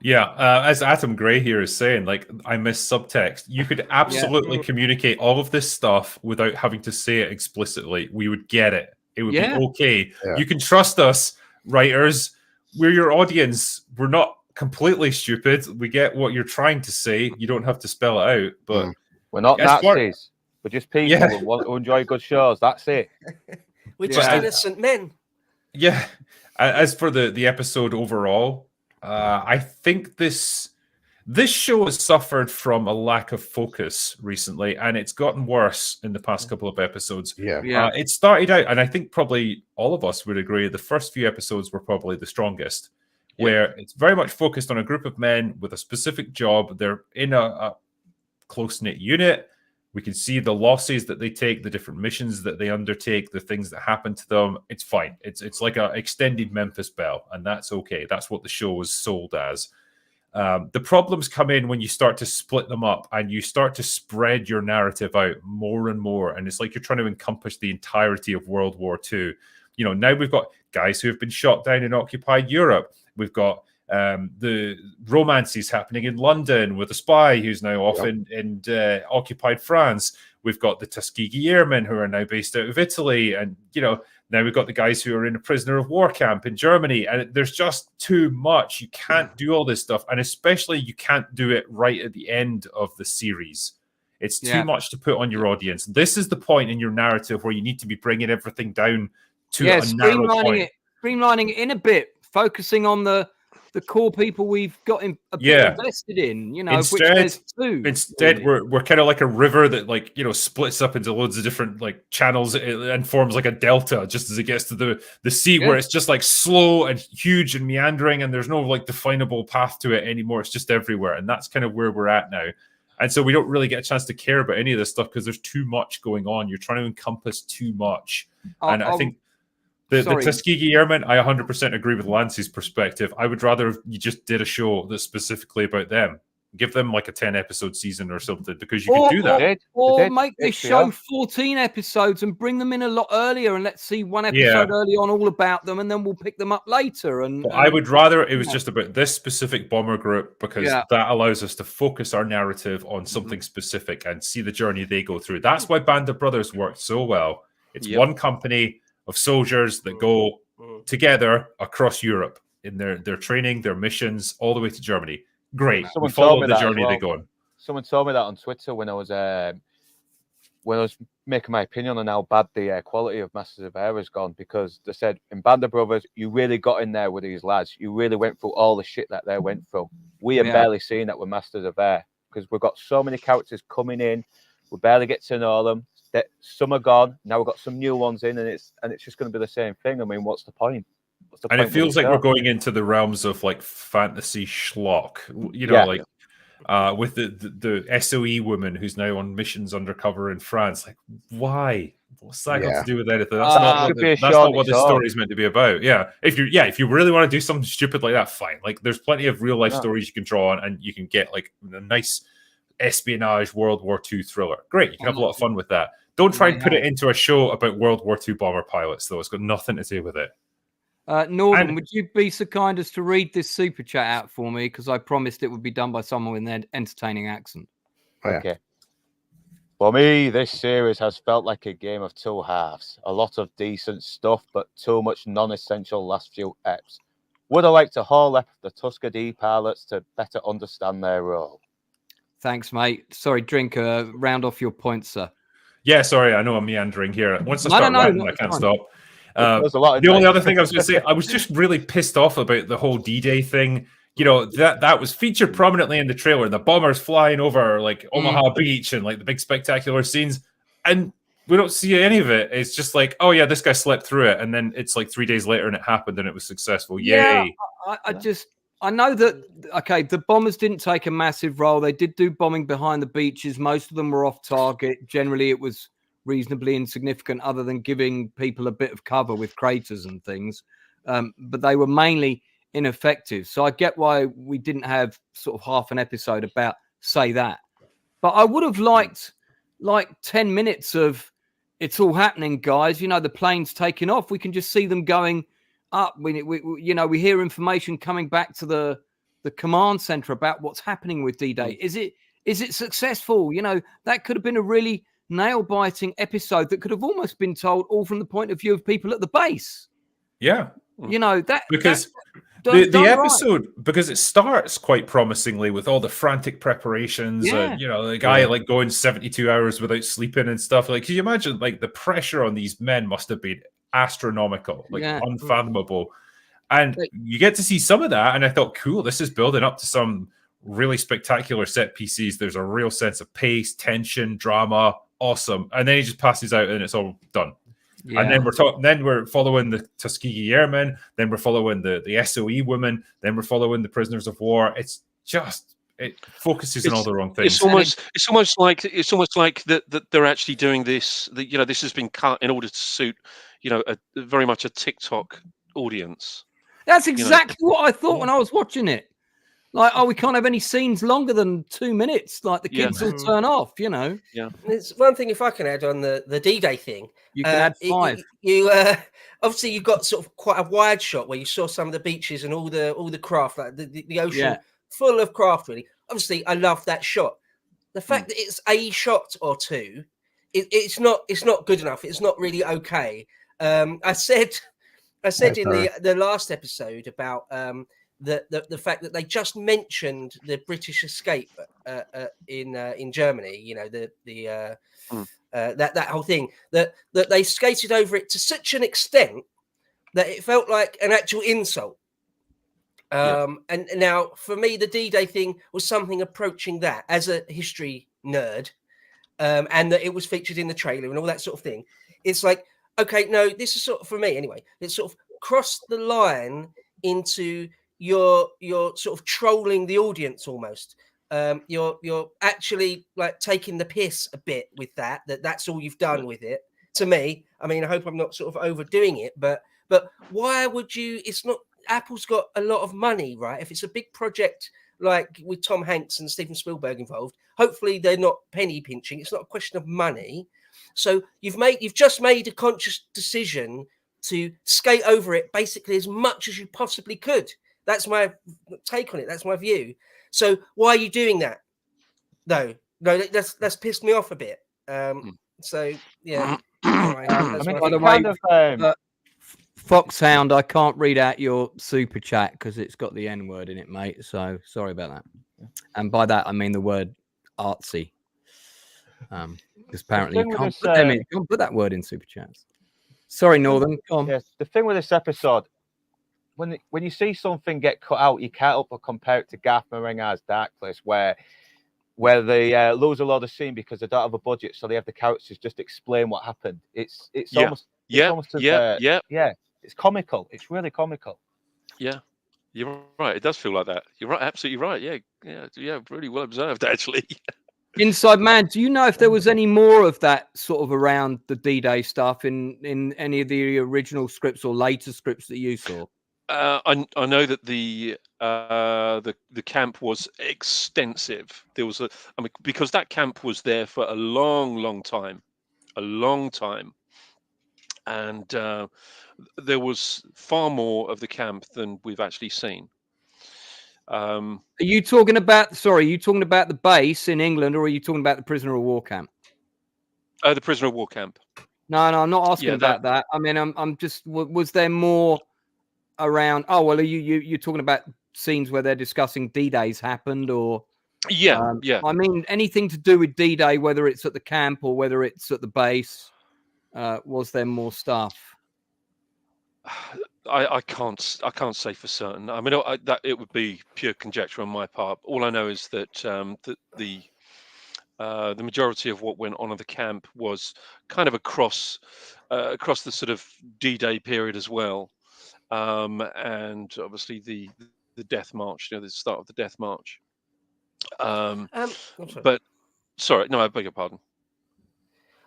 As Atom Gray here is saying, like, I miss subtext. You could absolutely communicate all of this stuff without having to say it explicitly. We would get it. It would be okay. You can trust us, writers. We're your audience. We're not completely stupid. We get what you're trying to say. You don't have to spell it out. But we're not Nazis. We're just people who enjoy good shows. That's it. We're just innocent men. Yeah. As for the episode overall, I think this show has suffered from a lack of focus recently, and it's gotten worse in the past couple of episodes. It started out, and I think probably all of us would agree, the first few episodes were probably the strongest, where it's very much focused on a group of men with a specific job. They're in a close-knit unit. We can see the losses that they take, the different missions that they undertake, the things that happen to them. It's fine. It's like an extended Memphis Belle, and that's okay. That's what the show was sold as. The problems come in when you start to split them up and you start to spread your narrative out more and more. And it's like you're trying to encompass the entirety of World War II. Now we've got guys who have been shot down in occupied Europe. We've got The romances happening in London with a spy who's now off in occupied France. We've got the Tuskegee Airmen who are now based out of Italy. And, now we've got the guys who are in a prisoner of war camp in Germany. And there's just too much. You can't do all this stuff. And especially you can't do it right at the end of the series. It's too much to put on your audience. This is the point in your narrative where you need to be bringing everything down to a narrow point. Streamlining it in a bit, focusing on the core people we've got a bit invested in, Instead, which there's two. Instead, we're kind of like a river that splits up into loads of different channels and forms like a delta just as it gets to the sea, where it's just slow and huge and meandering, and there's no definable path to it anymore. It's just everywhere, and that's kind of where we're at now. And so we don't really get a chance to care about any of this stuff because there's too much going on. You're trying to encompass too much, and I think. The Tuskegee Airmen, I 100% agree with Lance's perspective. I would rather you just did a show that's specifically about them. Give them a 10-episode season or something, because you could do that. Or make this show 14 episodes and bring them in a lot earlier, and let's see one episode early on all about them, and then we'll pick them up later. And I would rather it was just about this specific bomber group, because that allows us to focus our narrative on something specific and see the journey they go through. That's why Band of Brothers worked so well. It's one company of soldiers that go together across Europe in their training, their missions, all the way to Germany. Great. We follow the journey they go on. Someone told me that on Twitter when I was making my opinion on how bad the quality of Masters of Air has gone, because they said in Band of Brothers, you really got in there with these lads. You really went through all the shit that they went through. We are barely seeing that with Masters of Air, because we've got so many characters coming in. We barely get to know them. Some are gone. Now we've got some new ones in, and it's just going to be the same thing. I mean, what's the point? And it feels like we're going into the realms of fantasy schlock, with the SOE woman who's now on missions undercover in France. Why? What's that got to do with anything? That's not what the story is meant to be about. Yeah, if you really want to do something stupid like that, fine. There's plenty of real life stories you can draw on, and you can get a nice espionage World War II thriller. Great, you can have a lot of fun with that. Don't try and put it into a show about World War II bomber pilots, though. It's got nothing to do with it. Norman, would you be so kind as to read this super chat out for me? Because I promised it would be done by someone with an entertaining accent. Okay. For me, this series has felt like a game of two halves. A lot of decent stuff, but too much non-essential last few eps. Would have liked to haul up the Tuskegee pilots to better understand their role. Thanks, mate. Sorry, Drinker, round off your points, sir. Yeah, sorry, I know I'm meandering here. Once I start writing, I can't stop. The only other thing I was going to say, I was just really pissed off about the whole D-Day thing. That was featured prominently in the trailer. The bombers flying over Omaha Beach and the big spectacular scenes, and we don't see any of it. It's just oh yeah, this guy slept through it, and then it's 3 days later and it happened and it was successful. Yay! I know that, the bombers didn't take a massive role. They did do bombing behind the beaches. Most of them were off target. Generally, it was reasonably insignificant, other than giving people a bit of cover with craters and things. But they were mainly ineffective. So I get why we didn't have sort of half an episode about, say, that. But I would have liked 10 minutes of it's all happening, guys. The plane's taking off. We can just see them going up. We hear information coming back to the command center about what's happening with D-Day. Is it successful? That could have been a really nail-biting episode that could have almost been told all from the point of view of people at the base. Yeah. Because the episode, because it starts quite promisingly with all the frantic preparations, the guy going 72 hours without sleeping and stuff. Can you imagine the pressure on these men must have been astronomical, unfathomable. And you get to see some of that, and I thought, cool, this is building up to some really spectacular set pieces. There's a real sense of pace, tension, drama, awesome. And then he just passes out and it's all done. Yeah. And then we're following the Tuskegee Airmen, then we're following the SOE women, then we're following the prisoners of war. It's just it focuses on all the wrong things. It's almost like that they're actually doing this. This has been cut in order to suit very much a TikTok audience. That's exactly what I thought when I was watching it. Like, oh, we can't have any scenes longer than 2 minutes. Like the Yeah. kids will turn off, you know. There's one thing if I can add on the D-Day thing. You can add 5. You obviously you got sort of quite a wide shot where you saw some of the beaches and all the craft, like the ocean full of craft. Really, obviously, I love that shot. The fact that it's a shot or two, it's not good enough. It's not really okay. I said in the last episode about the fact that they just mentioned the British escape in Germany. You know that whole thing that they skated over it to such an extent that it felt like an actual insult. And now for me, the D-Day thing was something approaching that as a history nerd, and that it was featured in the trailer and all that sort of thing. It's like, okay, no, this is sort of, for me anyway, it's sort of crossed the line into you're sort of trolling the audience almost. You're actually like taking the piss a bit with that's all you've done with it. To me, I mean, I hope I'm not sort of overdoing it, but why would you? It's not. Apple's got a lot of money, right? If it's a big project like with Tom Hanks and Steven Spielberg involved, hopefully they're not penny pinching. It's not a question of money. So you've just made a conscious decision to skate over it basically as much as you possibly could. That's my take on it. That's my view. So why are you doing that? No, that's pissed me off a bit. So yeah. Anyway, by the way, Foxhound, I can't read out your super chat because it's got the N word in it, mate. So sorry about that. And by that I mean the word artsy. Because apparently you can't put that word in super chats. Sorry, Northern. Go on. Yes, the thing with this episode, when you see something get cut out, you can't help but compare it to Garth Marenghi's Dark Place, where they lose a lot of scene because they don't have a budget, so they have the characters just explain what happened. It's almost it's comical. It's really comical. Yeah, you're right. It does feel like that. You're right. Absolutely right. Yeah. Really well observed, actually. Inside Man, do you know if there was any more of that sort of around the D-Day stuff in any of the original scripts or later scripts that you saw? I know that the camp was extensive. There was because that camp was there for a long time, and there was far more of the camp than we've actually seen. Are you talking about the base in England, or are you talking about the prisoner of war camp? The prisoner of war camp. No, I'm not asking about that. I mean, I'm just, was there more around? Oh, well, are you're talking about scenes where they're discussing D-Days happened, or yeah. I mean, anything to do with D-Day, whether it's at the camp or whether it's at the base. Was there more stuff? I can't say for certain. I mean, that it would be pure conjecture on my part. All I know is that the majority of what went on at the camp was kind of across the sort of D-Day period as well, and obviously the Death March. You know, the start of the Death March. But sorry, no, I beg your pardon.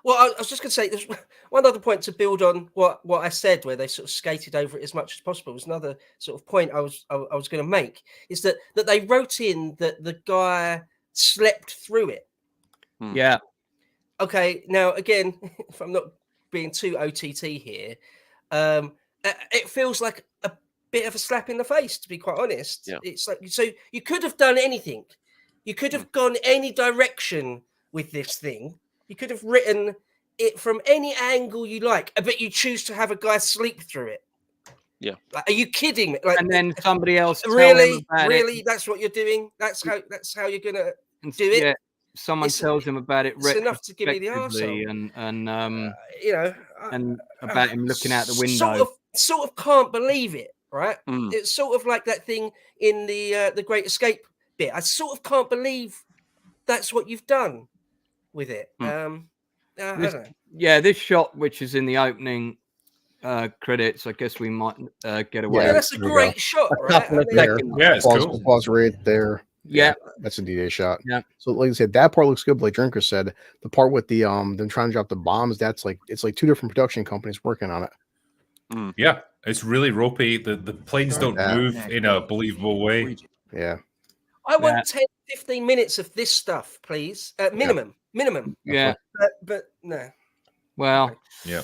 Well, I was just going to say, there's one other point to build on what I said, where they sort of skated over it as much as possible. Was another sort of point I was going to make, is that they wrote in that the guy slept through it. Yeah. Okay. Now, again, if I'm not being too OTT here, it feels like a bit of a slap in the face, to be quite honest. Yeah. It's like, so you could have done anything. You could have gone any direction with this thing. You could have written it from any angle you like, but you choose to have a guy sleep through it. Yeah. Like, are you kidding me? Like, and then somebody else really, it. that's what you're doing. That's how you're gonna do it. Yeah. Someone tells him about it. It's enough to give me the arsehole. And about him looking out the window. Sort of can't believe it, right? It's sort of like that thing in the Great Escape bit. I sort of can't believe that's what you've done with it. I don't know. Yeah, this shot, which is in the opening credits, I guess we might get away. Yeah, that's a great shot, right? Yeah, it's cool. Pause right there. Yeah, that's a D-Day shot. Yeah. So, like I said, that part looks good. But like Drinker said, the part with the them trying to drop the bombs, it's like two different production companies working on it. Yeah, it's really ropey. The planes don't move in a believable way. Yeah. I want 10, 15 minutes of this stuff, please. Minimum. Yeah. But no. Well. Yeah.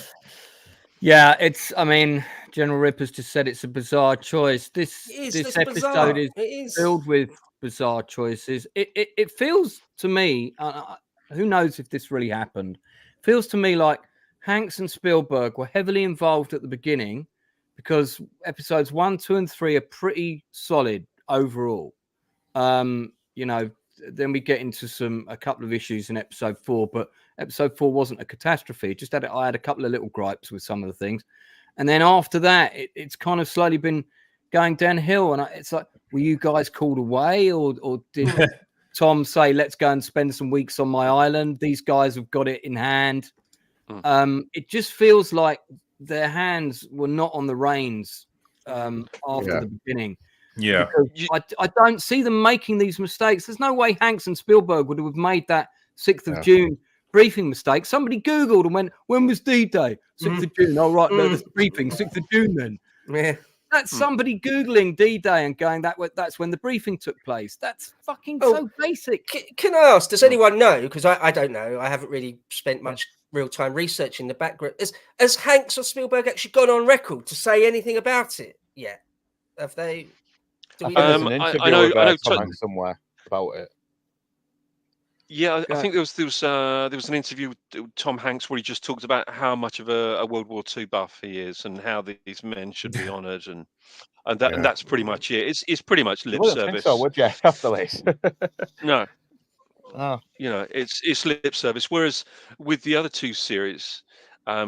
Yeah, it's. I mean, General Ripper's just said it's a bizarre choice. This episode bizarre. is filled with bizarre choices. It feels to me. Who knows if this really happened? Feels to me like Hanks and Spielberg were heavily involved at the beginning, because episodes 1, 2, and 3 are pretty solid overall. You know, then we get into a couple of issues in episode 4, but episode 4 wasn't a catastrophe. I had a couple of little gripes with some of the things, and then after that, it's kind of slowly been going downhill. And it's like, were you guys called away, or did Tom say, "Let's go and spend some weeks on my island"? These guys have got it in hand. It just feels like their hands were not on the reins after the beginning. Yeah, I don't see them making these mistakes. There's no way Hanks and Spielberg would have made that 6th of June briefing mistake. Somebody Googled and went, "When was D-Day?" 6th of June. Oh, right, no, that's the briefing. 6th of June then. Yeah. That's somebody Googling D-Day and going, that's when the briefing took place. That's fucking so basic. Can I ask, does anyone know? Because I don't know. I haven't really spent much real-time researching the background. Has Hanks or Spielberg actually gone on record to say anything about it yet? Have they... I think there's an interview with Tom Hanks somewhere about it. Yeah, I think there was an interview with Tom Hanks where he just talked about how much of a World War II buff he is and how these men should be honoured, and that's pretty much it. It's pretty much lip service. Think so, would you? After this? No. Oh. You know, it's lip service. Whereas with the other two series, I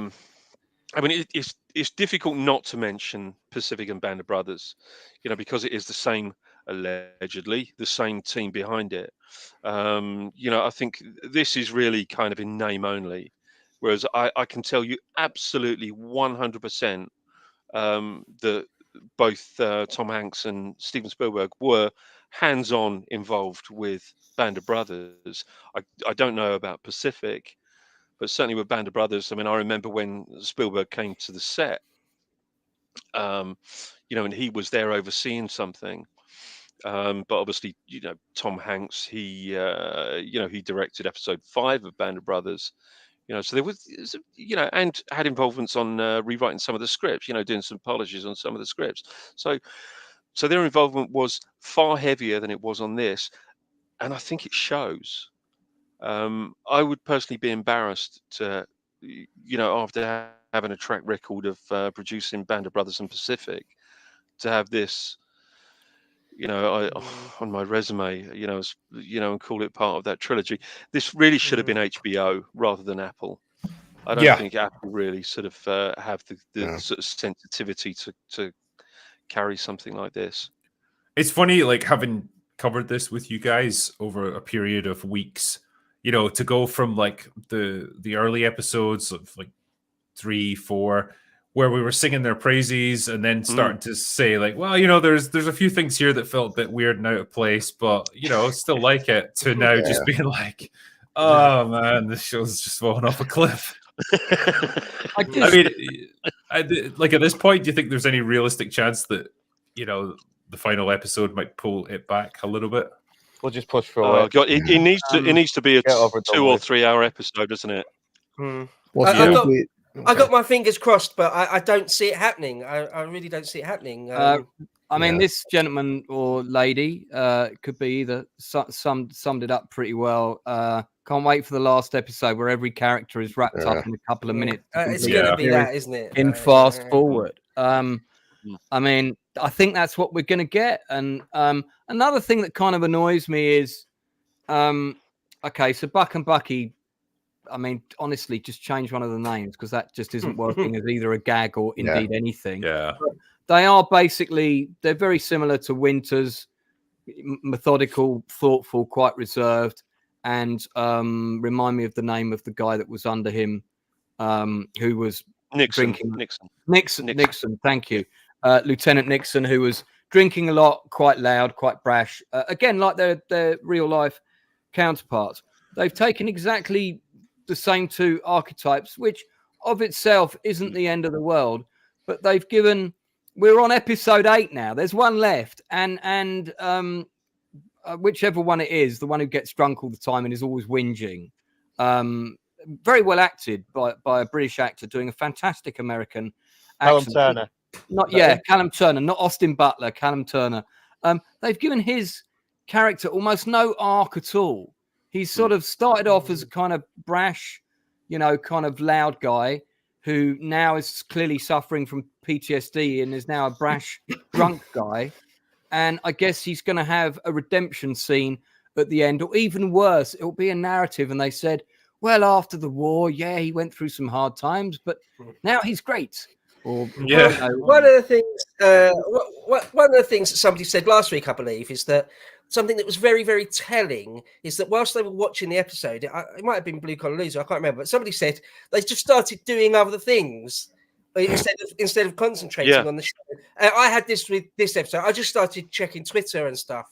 mean, it's difficult not to mention Pacific and Band of Brothers, you know, because it is allegedly the same team behind it. You know, I think this is really kind of in name only, whereas I can tell you absolutely 100% that both Tom Hanks and Steven Spielberg were hands-on involved with Band of Brothers. I don't know about Pacific, but certainly with Band of Brothers, I mean, I remember when Spielberg came to the set, you know, and he was there overseeing something. But obviously, you know, Tom Hanks, he directed episode 5 of Band of Brothers, you know, so there was, you know, and had involvements on rewriting some of the scripts, you know, doing some polishes on some of the scripts. So their involvement was far heavier than it was on this. And I think it shows. I would personally be embarrassed to, you know, after having a track record of producing Band of Brothers and Pacific, to have this, you know, on my resume, you know, and call it part of that trilogy. This really should have been HBO rather than Apple. I don't think Apple really sort of have the sort of sensitivity to carry something like this. It's funny, like, having covered this with you guys over a period of weeks, you know, to go from like the early episodes of like 3, 4, where we were singing their praises, and then starting to say like, well, you know, there's a few things here that felt a bit weird and out of place, but, you know, still like it, to now just being like, oh man, this show's just falling off a cliff. I mean, like, at this point, do you think there's any realistic chance that, you know, the final episode might pull it back a little bit? We'll just push through it. God, it needs to be a 2 or 3 hour episode, doesn't it? Well, I got my fingers crossed, but I don't see it happening. I really don't see it happening. I mean, this gentleman or lady could be either summed it up pretty well. Can't wait for the last episode where every character is wrapped up in a couple of minutes. It's going to be that, isn't it? In fast forward. I mean, I think that's what we're going to get. And another thing that kind of annoys me is, okay, so Buck and Bucky, I mean, honestly, just change one of the names, because that just isn't working as either a gag or indeed anything. Yeah. But they are basically, they're very similar to Winters, methodical, thoughtful, quite reserved, and remind me of the name of the guy that was under him, who was Nixon. Nixon. Thank you. Lieutenant Nixon, who was drinking a lot, quite loud, quite brash. Again, like their real life counterparts. They've taken exactly the same two archetypes, which of itself isn't the end of the world, but they've given, we're on episode 8 now. There's one left. And whichever one it is, the one who gets drunk all the time and is always whinging. Very well acted by a British actor doing a fantastic American Callum accent. Turner. Callum Turner, not Austin Butler, Callum Turner. They've given his character almost no arc at all. He's sort of started off as a kind of brash, kind of loud guy who now is clearly suffering from PTSD and is now a brash, drunk guy. And I guess he's going to have a redemption scene at the end, or even worse, it'll be a narrative. And they said, well, after the war, he went through some hard times, but now he's great. Or, one of the things that somebody said last week, I believe, is that something that was very, very telling is that whilst they were watching the episode, it might have been BluCollarLoser, I can't remember, but somebody said they just started doing other things instead of concentrating on the show. I had this with this episode. I just started checking Twitter and stuff.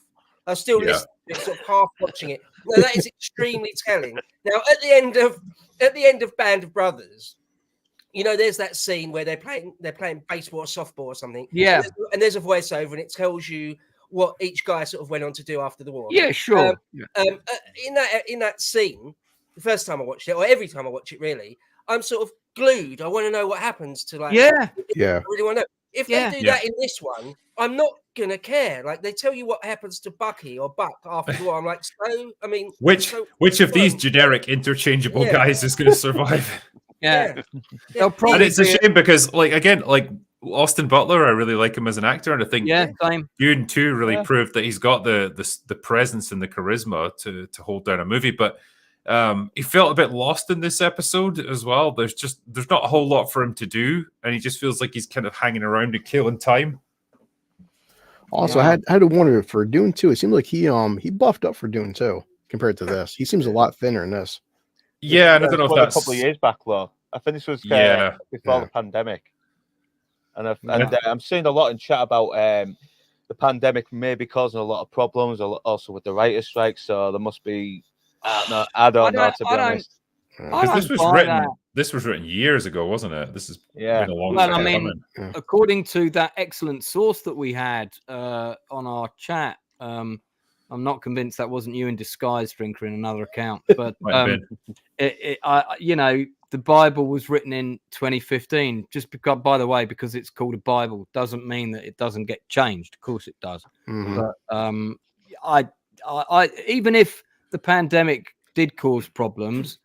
I was still listening to it, sort of half watching it. No, that is extremely telling. Now, at the end of Band of Brothers, there's that scene where they're playing baseball or softball or something. Yeah. And there's a voiceover and it tells you what each guy sort of went on to do after the war. Yeah, sure. In that scene, the first time I watched it, or every time I watch it really, I'm sort of glued. I want to know what happens to I really want to know. If they do that in this one, I'm not gonna care. Like, they tell you what happens to Bucky or Buck after the war. I'm like, which of these generic interchangeable guys is going to survive? Yeah. And it's a shame because, again, Austin Butler, I really like him as an actor, and I think same. Dune 2 really proved that he's got the presence and the charisma to hold down a movie. But he felt a bit lost in this episode as well. There's not a whole lot for him to do, and he just feels like he's kind of hanging around and killing time. Also, I had to wonder for Dune 2. It seemed like he buffed up for Dune 2 compared to this. He seems a lot thinner in this. Yeah, and I don't know if that's a couple of years back, though. I think this was before the pandemic. And I'm seeing a lot in chat about the pandemic maybe causing a lot of problems, also with the writer's strike. So there must be. I don't know, to be honest. Because this was written years ago, wasn't it? This is been a long time coming. According to that excellent source that we had on our chat, I'm not convinced that wasn't you in disguise, Drinker, in another account. But the Bible was written in 2015. Just because, by the way, because it's called a Bible doesn't mean that it doesn't get changed. Of course, it does. But I even if the pandemic did cause problems,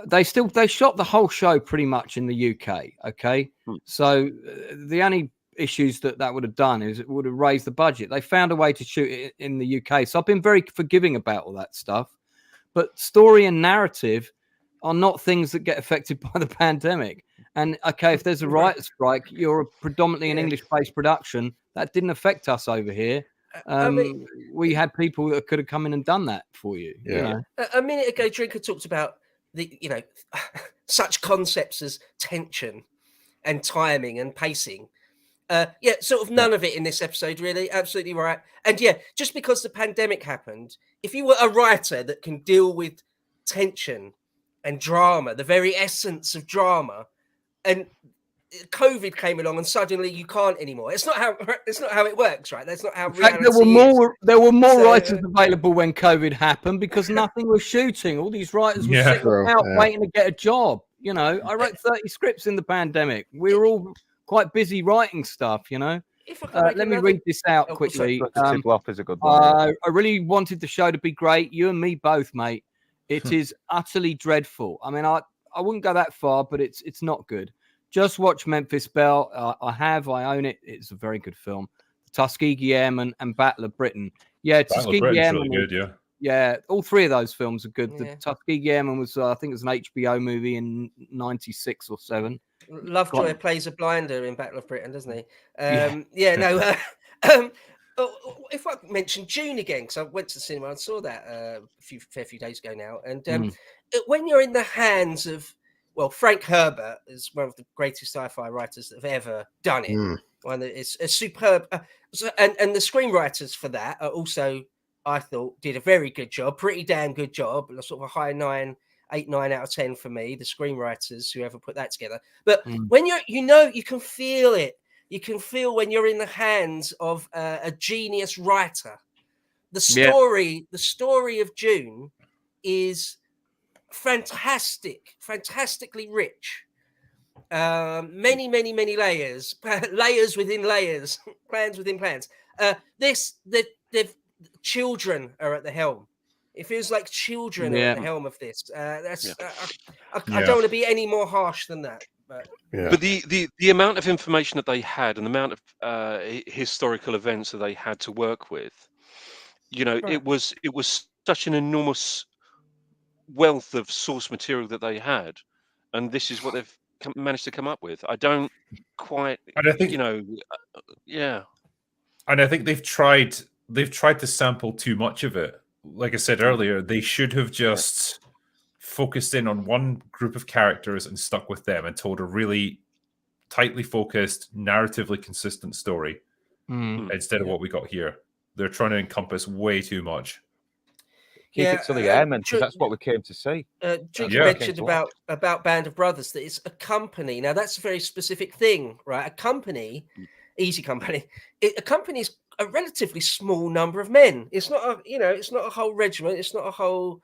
they shot the whole show pretty much in the UK. Okay, so the only issues that would have done is it would have raised the budget. They found a way to shoot it in the UK, so I've been very forgiving about all that stuff. But story and narrative are not things that get affected by the pandemic. And okay, if there's a writer's strike, you're predominantly an English-based production. That didn't affect us over here. We had people that could have come in and done that for you. Yeah. A minute ago, Drinker talked about such concepts as tension and timing and pacing. Sort of none of it in this episode, really. Absolutely right. And just because the pandemic happened, if you were a writer that can deal with tension and drama, the very essence of drama, and COVID came along and suddenly you can't anymore. It's not how it works, right? That's not how reality is. There were more writers available when COVID happened because nothing was shooting. All these writers were sitting out waiting to get a job. I wrote 30 scripts in the pandemic. We were all quite busy writing stuff, Let me read this out quickly. Is a good one. I really wanted the show to be great. You and me both, mate. It is utterly dreadful. I mean, I wouldn't go that far, but it's not good. Just watch Memphis Belle. I own it. It's a very good film. Tuskegee Airmen and Battle of Britain. Yeah, Tuskegee Airmen. Really good, yeah, all three of those films are good. The Tuskegee Airmen was, I think it was an HBO movie in 96 or 7. Lovejoy plays a blinder in Battle of Britain, doesn't he? If I mention June again, because I went to the cinema and saw that a fair few days ago now, and when you're in the hands of, Frank Herbert is one of the greatest sci-fi writers that have ever done it. One that is a superb, and the screenwriters for that are also, I thought, did a very good job, pretty damn good job, sort of a high 8, 9 out of 10 for me. The screenwriters, whoever put that together, but when you can feel it. You can feel when you're in the hands of a genius writer, The story of June is fantastically rich. Many layers, layers within layers, plans within plans. The children are at the helm. It feels like children are at the helm of this. I don't want to be any more harsh than that. But the amount of information that they had and the amount of historical events that they had to work with, it was such an enormous wealth of source material that they had, and this is what they've managed to come up with. I don't quite, and I think, and I think they've tried to sample too much of it. Like I said earlier, they should have just focused in on one group of characters and stuck with them and told a really tightly focused, narratively consistent story instead of what we got here. They're trying to encompass way too much. Keep it to the airmen, because that's what we came to see. Drink mentioned about Band of Brothers, that it's a company. Now that's a very specific thing, right? A company, Easy Company. A company is a relatively small number of men. It's not a, it's not a whole regiment. It's not a whole,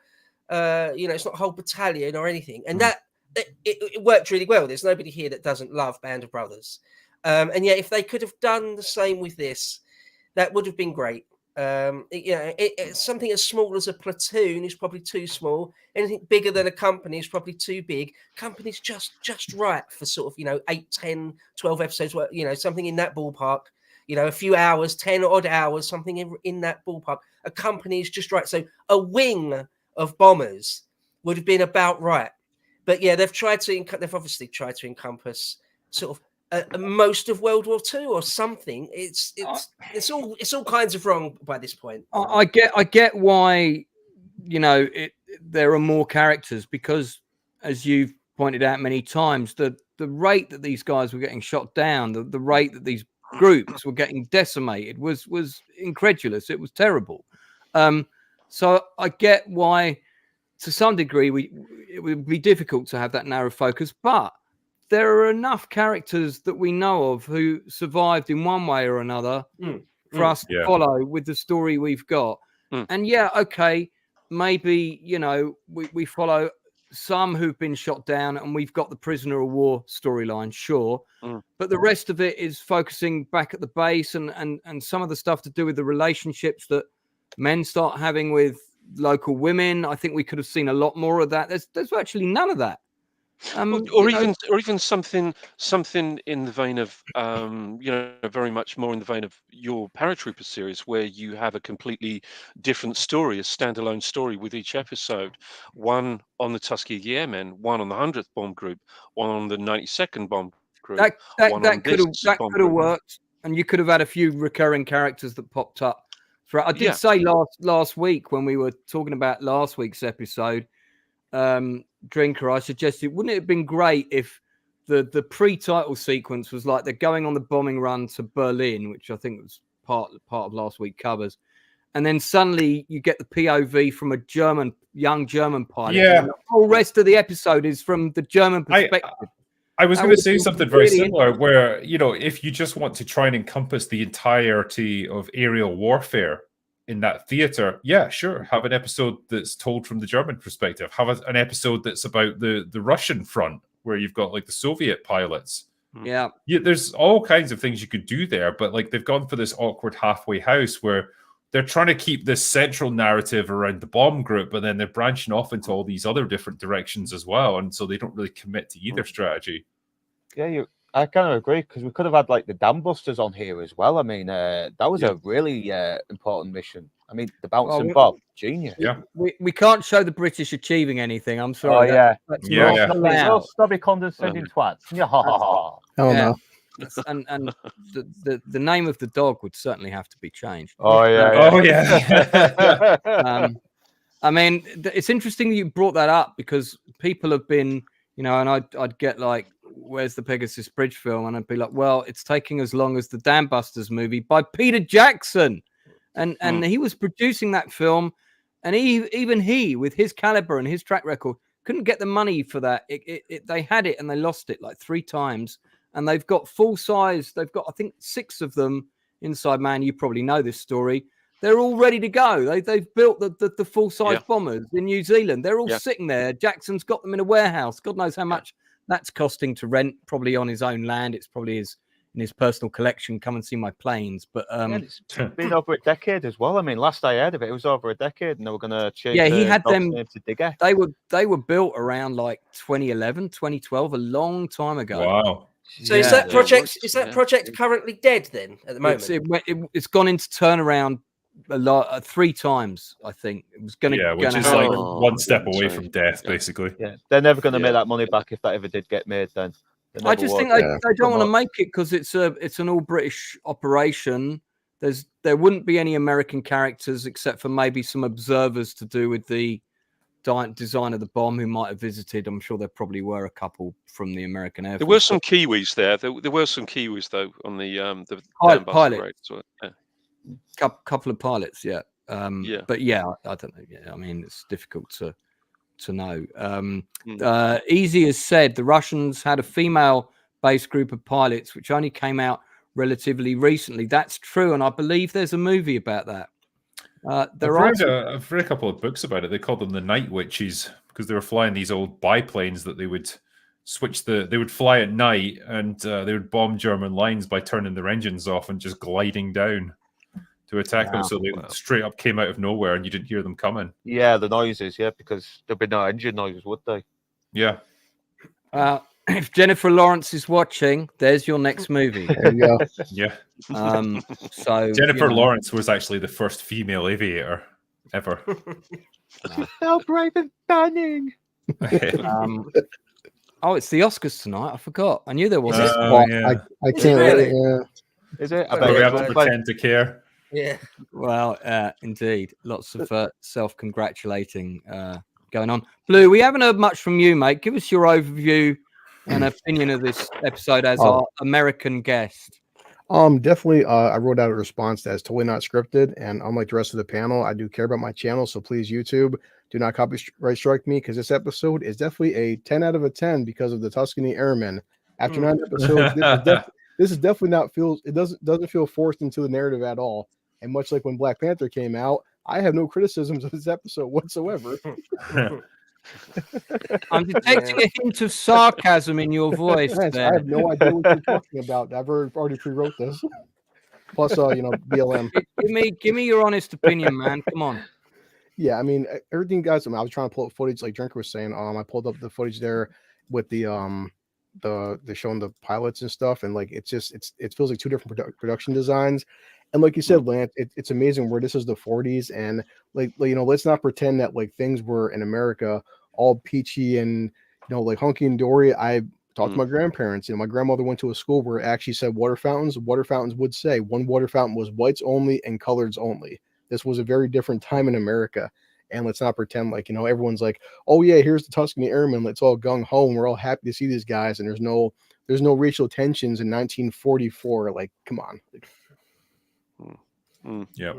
it's not a whole battalion or anything. And that it worked really well. There's nobody here that doesn't love Band of Brothers. And yet, if they could have done the same with this, that would have been great. Something as small as a platoon is probably too small. Anything bigger than a company is probably too big. Company's just right for sort of 8, 10, 12 episodes, something in that ballpark. A few hours, 10 odd hours, something in that ballpark. A company is just right. So a wing of bombers would have been about right. But yeah, they've obviously tried to encompass sort of most of World War II or something. It's all kinds of wrong by this point. I get why there are more characters, because as you've pointed out many times, the rate that these guys were getting shot down, the rate that these groups were getting decimated was incredulous. It was terrible. So I get why, to some degree, it would be difficult to have that narrow focus, but there are enough characters that we know of who survived in one way or another for us to follow with the story we've got. And maybe, we follow some who've been shot down and we've got the prisoner of war storyline, sure. But the rest of it is focusing back at the base and some of the stuff to do with the relationships that men start having with local women. I think we could have seen a lot more of that. There's virtually none of that. Or even something in the vein of very much more in the vein of your Paratrooper series, where you have a completely different story, a standalone story with each episode, one on the Tuskegee Airmen, one on the 100th Bomb Group, one on the 92nd Bomb Group. That could have worked, and you could have had a few recurring characters that popped up throughout. I did say last week when we were talking about last week's episode, Drinker, I suggested, wouldn't it have been great if the pre-title sequence was like they're going on the bombing run to Berlin, which I think was part of last week's covers, and then suddenly you get the POV from a young German pilot. And the whole rest of the episode is from the German perspective. I was going to say something very similar, where if you just want to try and encompass the entirety of aerial warfare in that theater, sure, have an episode that's told from the German perspective. Have an episode that's about the Russian front, where you've got like the Soviet pilots. Yeah, there's all kinds of things you could do there, but like they've gone for this awkward halfway house where they're trying to keep this central narrative around the bomb group, but then they're branching off into all these other different directions as well, and so they don't really commit to either strategy. I kind of agree, because we could have had like the Dam Busters on here as well. I mean, that was a really important mission. I mean, the Bouncing Bob, genius. Yeah, we can't show the British achieving anything. I'm sorry. That's those stubby condescending twats. Oh no. And the name of the dog would certainly have to be changed. I mean, it's interesting that you brought that up, because people have been, and I'd get like, where's the Pegasus Bridge film? And I'd be like, well, it's taking as long as the Dam Busters movie by Peter Jackson. And he was producing that film, and even he, with his caliber and his track record, couldn't get the money for that. They had it and they lost it like 3 times. And they've got full size. They've got, I think, 6 of them inside man. You probably know this story. They're all ready to go. They've built the full size Yeah. bombers in New Zealand. They're all Yeah. sitting there. Jackson's got them in a warehouse. God knows how much that's costing to rent. Probably on his own land. It's probably in his personal collection. Come and see my planes. But it's been over a decade as well. I mean, last I heard of it, it was over a decade, and they were going to change. Yeah, he had the them. name to Digger. They were built around like 2011, 2012, a long time ago. Wow. So is that project currently dead then at the moment? It's gone into turnaround a lot 3 times. I think it was going to. Yeah, which is like one step away from death, basically. Yeah, they're never going to make that money back if that ever did get made. Then I just think they don't want to make it because it's an all British operation. There wouldn't be any American characters except for maybe some observers to do with the design of the bomb who might have visited. I'm sure there probably were a couple from the American Air Force. There were some Kiwis there. There were some Kiwis though on the pilot. Couple of pilots, yeah. But yeah, I don't know. Yeah, I mean, it's difficult to know. Easy has said the Russians had a female-based group of pilots, which only came out relatively recently. That's true, and I believe there's a movie about that. I've read a couple of books about it. They called them the Night Witches because they were flying these old biplanes that they would they would fly at night and they would bomb German lines by turning their engines off and just gliding down to attack them. So they straight up came out of nowhere and you didn't hear them coming. Yeah, the noises, because there'd be no engine noises, would they? Yeah. If Jennifer Lawrence is watching, there's your next movie. There you go. Yeah. So Jennifer Lawrence was actually the first female aviator ever. How brave and stunning. Oh, it's the Oscars tonight. I forgot. I knew there was. I can't really. Is it? I bet we have to pretend to care. Yeah. Well, indeed, lots of self-congratulating going on. Blue, we haven't heard much from you, mate. Give us your overview and opinion of this episode as our American guest. Definitely. I wrote out a response that's totally not scripted, and unlike the rest of the panel, I do care about my channel. So please, YouTube, do not copyright strike me because this episode is definitely a 10 out of 10 because of the Tuscany Airmen. After 9 episodes, this is definitely not it doesn't feel forced into the narrative at all. And much like when Black Panther came out, I have no criticisms of this episode whatsoever. I'm detecting a hint of sarcasm in your voice. I have no idea what you're talking about. I've already pre-wrote this. Plus, BLM. Give me your honest opinion, man. Come on. Yeah, I mean, everything, guys. I was trying to pull up footage, like Drinker was saying. I pulled up the footage there with the showing the pilots and stuff, and like it feels like 2 different production designs. And like you said, Lance, it's amazing where this is the 40s, and like let's not pretend that like things were in America all peachy and like hunky and dory. I talked to my grandparents. My grandmother went to a school where it actually said water fountains. Water fountains would say one water fountain was whites only and coloreds only. This was a very different time in America. And let's not pretend like everyone's like, oh yeah, here's the Tuscany Airmen. Let's all gung ho, and we're all happy to see these guys. And there's no racial tensions in 1944. Like, come on. Yeah.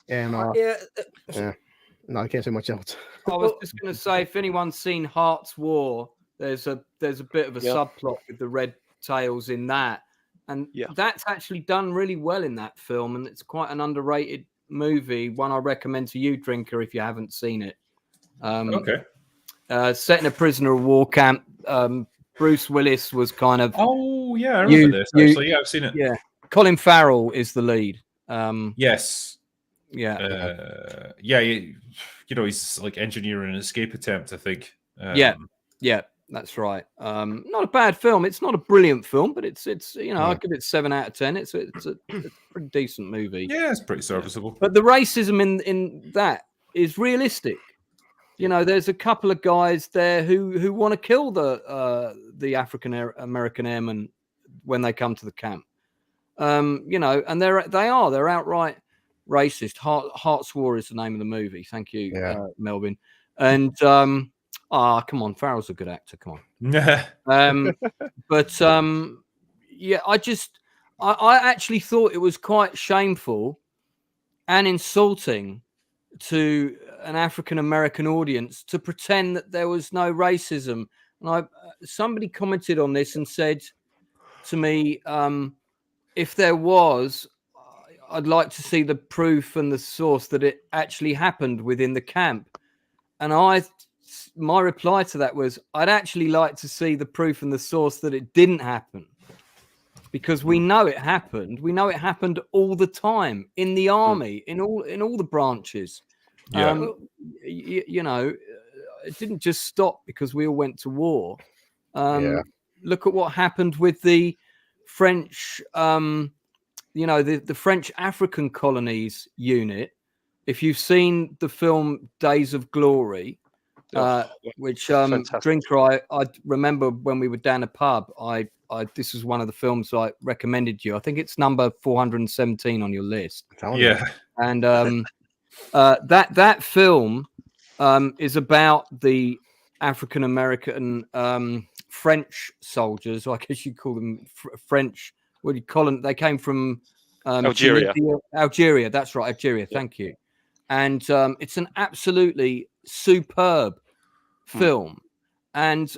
And no, I can't say much else. I was just going to say, if anyone's seen Heart's War, there's a bit of a subplot with the red tails in that, and that's actually done really well in that film, and it's quite an underrated movie. One I recommend to you, Drinker, if you haven't seen it. Set in a prisoner of war camp. Bruce Willis was kind of. Oh yeah, I remember this. Actually, yeah, I've seen it. Yeah, Colin Farrell is the lead. Yes. Yeah. He's like engineering an escape attempt, I think. Yeah, that's right. Not a bad film. It's not a brilliant film, but it's I'll give it 7 out of 10. It's a pretty decent movie. Yeah, it's pretty serviceable. But the racism in that is realistic. There's a couple of guys there who want to kill the African American airmen when they come to the camp. And they're outright racist. Heart's War is the name of the movie. Thank you, Melvin. And come on, Farrell's a good actor. Come on. I actually thought it was quite shameful and insulting to an African American audience to pretend that there was no racism. And somebody commented on this and said to me, if there was, I'd like to see the proof and the source that it actually happened within the camp. And my reply to that was, I'd actually like to see the proof and the source that it didn't happen, because we know it happened. We know it happened all the time in the army, in all the branches. Yeah. You know, it didn't just stop because we all went to war. Look at what happened with the French, you know, the French African colonies unit. If you've seen the film Days of Glory, which Drinker, I remember when we were down a pub, this was one of the films I recommended you. I think it's number 417 on your list. Yeah. And that film is about the African American French soldiers, or I guess you call them French. What do you call them? They came from Algeria. Algeria, that's right, Algeria. Thank you. And it's an absolutely superb film, and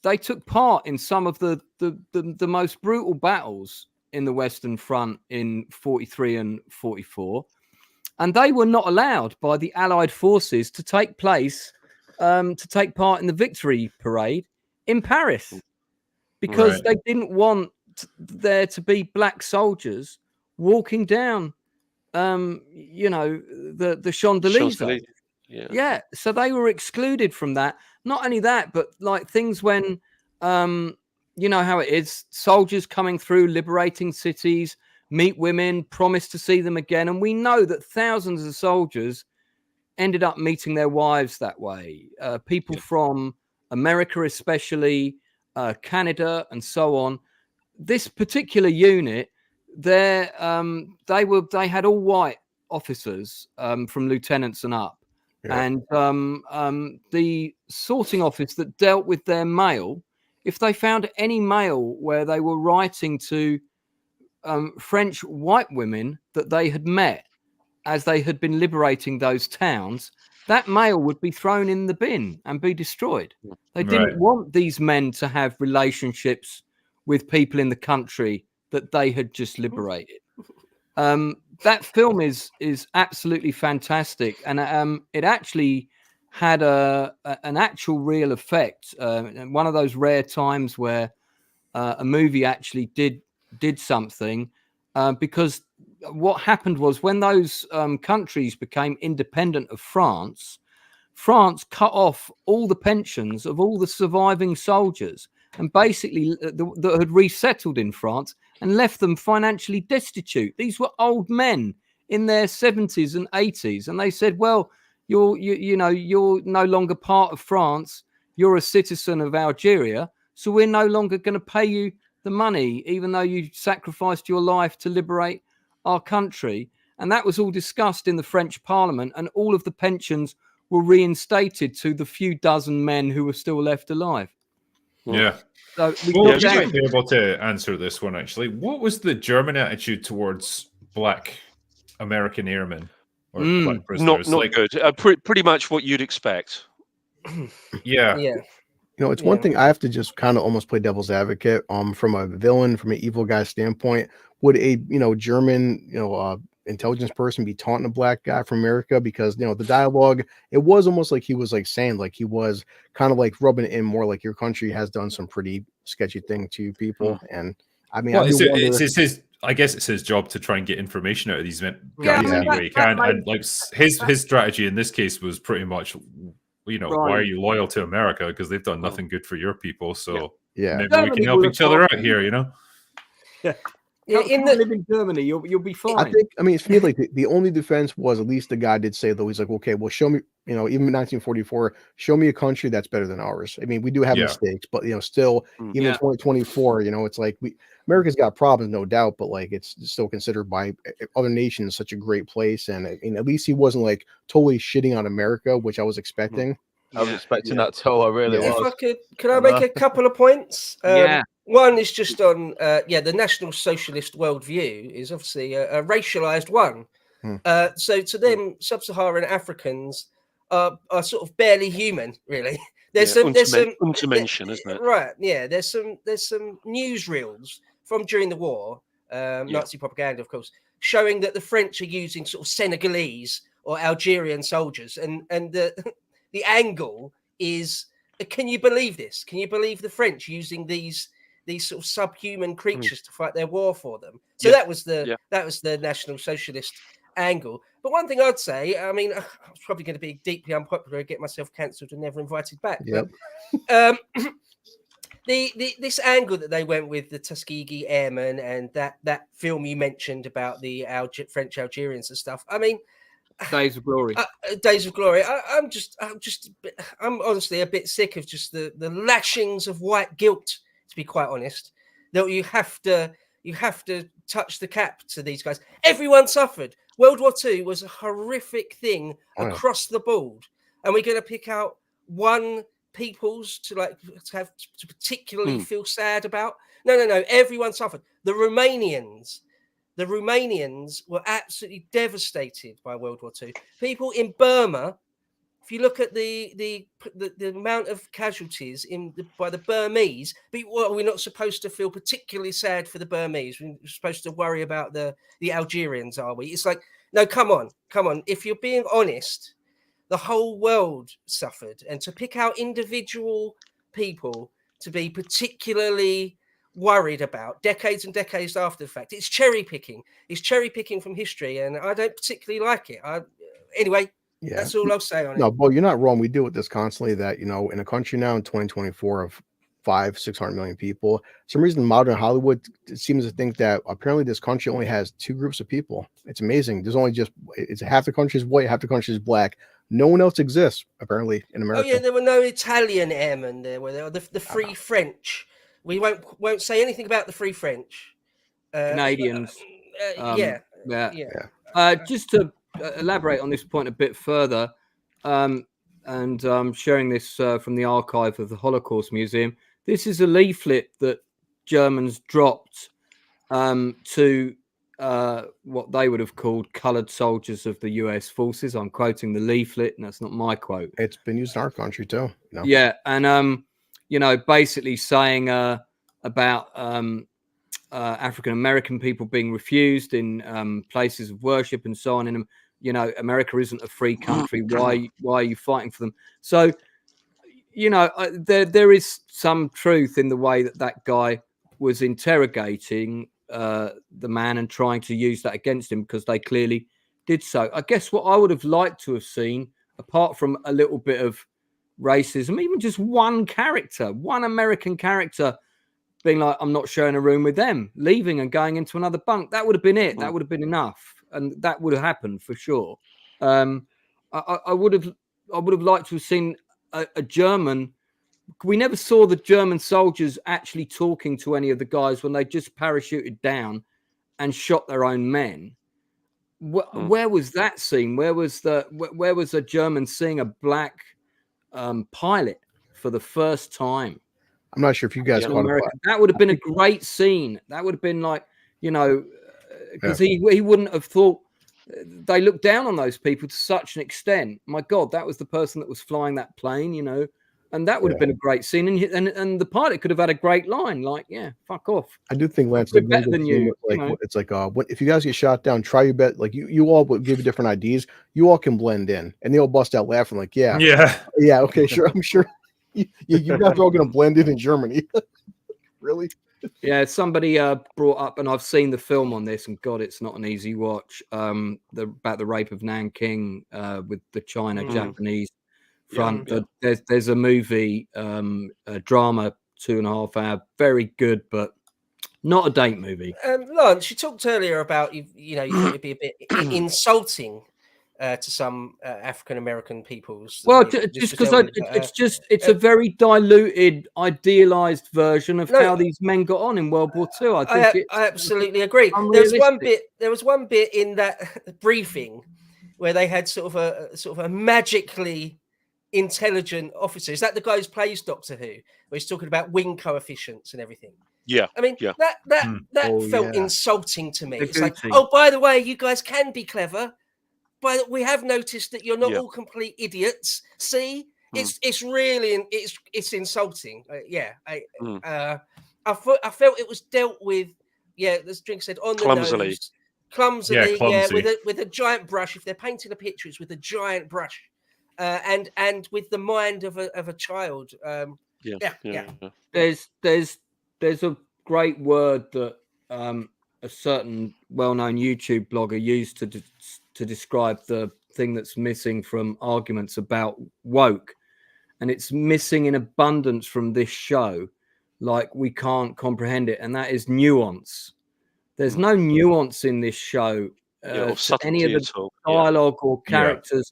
they took part in some of the most brutal battles in the Western Front in 43 and 44, and they were not allowed by the Allied forces to take part in the victory parade in Paris, because they didn't want there to be black soldiers walking down you know, the Champs-Élysées. Yeah, so they were excluded from that. Not only that, but like things when you know how it is, soldiers coming through, liberating cities, meet women, promise to see them again, and we know that thousands of soldiers ended up meeting their wives that way. People from America, especially Canada, and so on. This particular unit, they had all white officers from lieutenants and up, and the sorting office that dealt with their mail, if they found any mail where they were writing to French white women that they had met as they had been liberating those towns, that mail would be thrown in the bin and be destroyed. They didn't want these men to have relationships with people in the country that they had just liberated. That film is absolutely fantastic, and it actually had an actual real effect. One of those rare times where a movie actually did something, because what happened was when those countries became independent of France, France cut off all the pensions of all the surviving soldiers, and basically that had resettled in France, and left them financially destitute. These were old men in their 70s and 80s, and they said, well, you're no longer part of France, you're a citizen of Algeria, so we're no longer going to pay you the money, even though you sacrificed your life to liberate our country. And that was all discussed in the French Parliament, and all of the pensions were reinstated to the few dozen men who were still left alive. Yeah. So you might be able to answer this one, actually. What was the German attitude towards black American airmen or black prisoners? Not good. Pretty much what you'd expect. Yeah. Yeah. You know, it's one thing I have to just kind of almost play devil's advocate. From a villain, from an evil guy standpoint, would a German intelligence person be taunting a black guy from America? Because the dialogue, it was almost like he was like saying, like he was kind of like rubbing it in more, like your country has done some pretty sketchy thing to people. And I mean, I guess it's his job to try and get information out of these guys any way he can. And like his strategy in this case was pretty much, why are you loyal to America? Because they've done nothing good for your people. So maybe we can help each other out here, Yeah, live in Germany, you'll be fine. I mean, for me, like the only defense was, at least the guy did say, though, he's like, okay, well, show me, even in 1944, show me a country that's better than ours. I mean, we do have mistakes, but still, even in 2024, it's like America's got problems, no doubt, but like it's still considered by other nations such a great place. And I mean, at least he wasn't like totally shitting on America, which I was expecting. I was expecting that too. I really was. Can I make a couple of points? One is just on the National Socialist worldview is obviously a racialized one. So to them, sub-Saharan Africans are sort of barely human, really. There's some Untermenschen, isn't it? Right. Yeah. There's some newsreels from during the war, Nazi propaganda, of course, showing that the French are using sort of Senegalese or Algerian soldiers, and the angle is, can you believe this? Can you believe the French using these sort of subhuman creatures to fight their war for them? So that was the National Socialist angle. But one thing I'd say, I mean, I was probably going to be deeply unpopular and get myself cancelled and never invited back. Yep. But this angle that they went with, the Tuskegee Airmen, and that film you mentioned about the French Algerians and stuff. I mean, Days of Glory. Days of Glory. I'm honestly a bit sick of just the lashings of white guilt, to be quite honest. That you have to touch the cap to these guys. Everyone suffered. World War II was a horrific thing across the board, and we're going to pick out one peoples to particularly feel sad about. No. Everyone suffered. The Romanians were absolutely devastated by World War II. People in Burma, if you look at the amount of casualties by the Burmese, we're not supposed to feel particularly sad for the Burmese. We're supposed to worry about the Algerians, are we? It's like, no, come on. If you're being honest, the whole world suffered, and to pick out individual people to be particularly worried about decades and decades after the fact, it's cherry picking. It's cherry picking from history, and I don't particularly like it. Anyway. Yeah. That's all I'll say on it. No, Bo, you're not wrong. We deal with this constantly, that, in a country now in 2024 of 500-600 million people, for some reason modern Hollywood seems to think that apparently this country only has two groups of people. It's amazing. There's only it's half the country is white, half the country is black. No one else exists apparently in America. Oh yeah, there were no Italian airmen there, were there? The Free French. We won't say anything about the Free French. Canadians. Yeah. Just to elaborate on this point a bit further, and sharing this from the archive of the Holocaust Museum. This is a leaflet that Germans dropped to what they would have called coloured soldiers of the US forces. I'm quoting the leaflet, and that's not my quote. It's been used in our country too. Yeah, and basically saying about African American people being refused in places of worship and so on. And America isn't a free country. Why are you fighting for them? So, there is some truth in the way that guy was interrogating the man and trying to use that against him, because they clearly did so. I guess what I would have liked to have seen, apart from a little bit of racism, even just one American character being like, I'm not sharing a room with them, leaving and going into another bunk. That would have been it. That would have been enough. And that would have happened for sure. I would have liked to have seen a German. We never saw the German soldiers actually talking to any of the guys when they just parachuted down and shot their own men. Where was that scene? Where was a German seeing a black pilot for the first time? I'm not sure if you guys caught it. That would have been a great scene. That would have been like, because he wouldn't have thought. They looked down on those people to such an extent. My God, that was the person that was flying that plane, and that would have been a great scene. And the pilot could have had a great line, like, "Yeah, fuck off." I do think Lance did better than you. It's like, if you guys get shot down, try your best. Like you all would give different ideas. You all can blend in, and they all bust out laughing, like, yeah, okay, sure, I'm sure. You guys are all going to blend in Germany. Really? Yeah, somebody brought up, and I've seen the film on this, and God, it's not an easy watch. About the rape of Nanking with the China-Japanese front. Yeah. There's a movie, a drama, 2.5 hour, very good, but not a date movie. Lance, you talked earlier about you thought it'd be a bit insulting to some African American peoples. Well, just because it's a very diluted, idealized version of how these men got on in World War II. I absolutely agree. There was one bit in that briefing where they had sort of a magically intelligent officer. Is that the guy who plays Doctor Who? Where he's talking about wing coefficients and everything. Yeah. I mean, that felt insulting to me. It's like, oh, by the way, you guys can be clever. But we have noticed that you're not all complete idiots. See, it's really it's insulting. I felt it was dealt with. Yeah, as Drink said, on the clumsily. nose, clumsily, clumsy. with a giant brush. If they're painting a picture, it's with a giant brush, and with the mind of a child. Yeah. There's a great word that a certain well-known YouTube blogger used to describe the thing that's missing from arguments about woke, and it's missing in abundance from this show. Like, we can't comprehend it, and that is nuance. There's no nuance in this show or to any of subtlety the at all. dialogue or characters.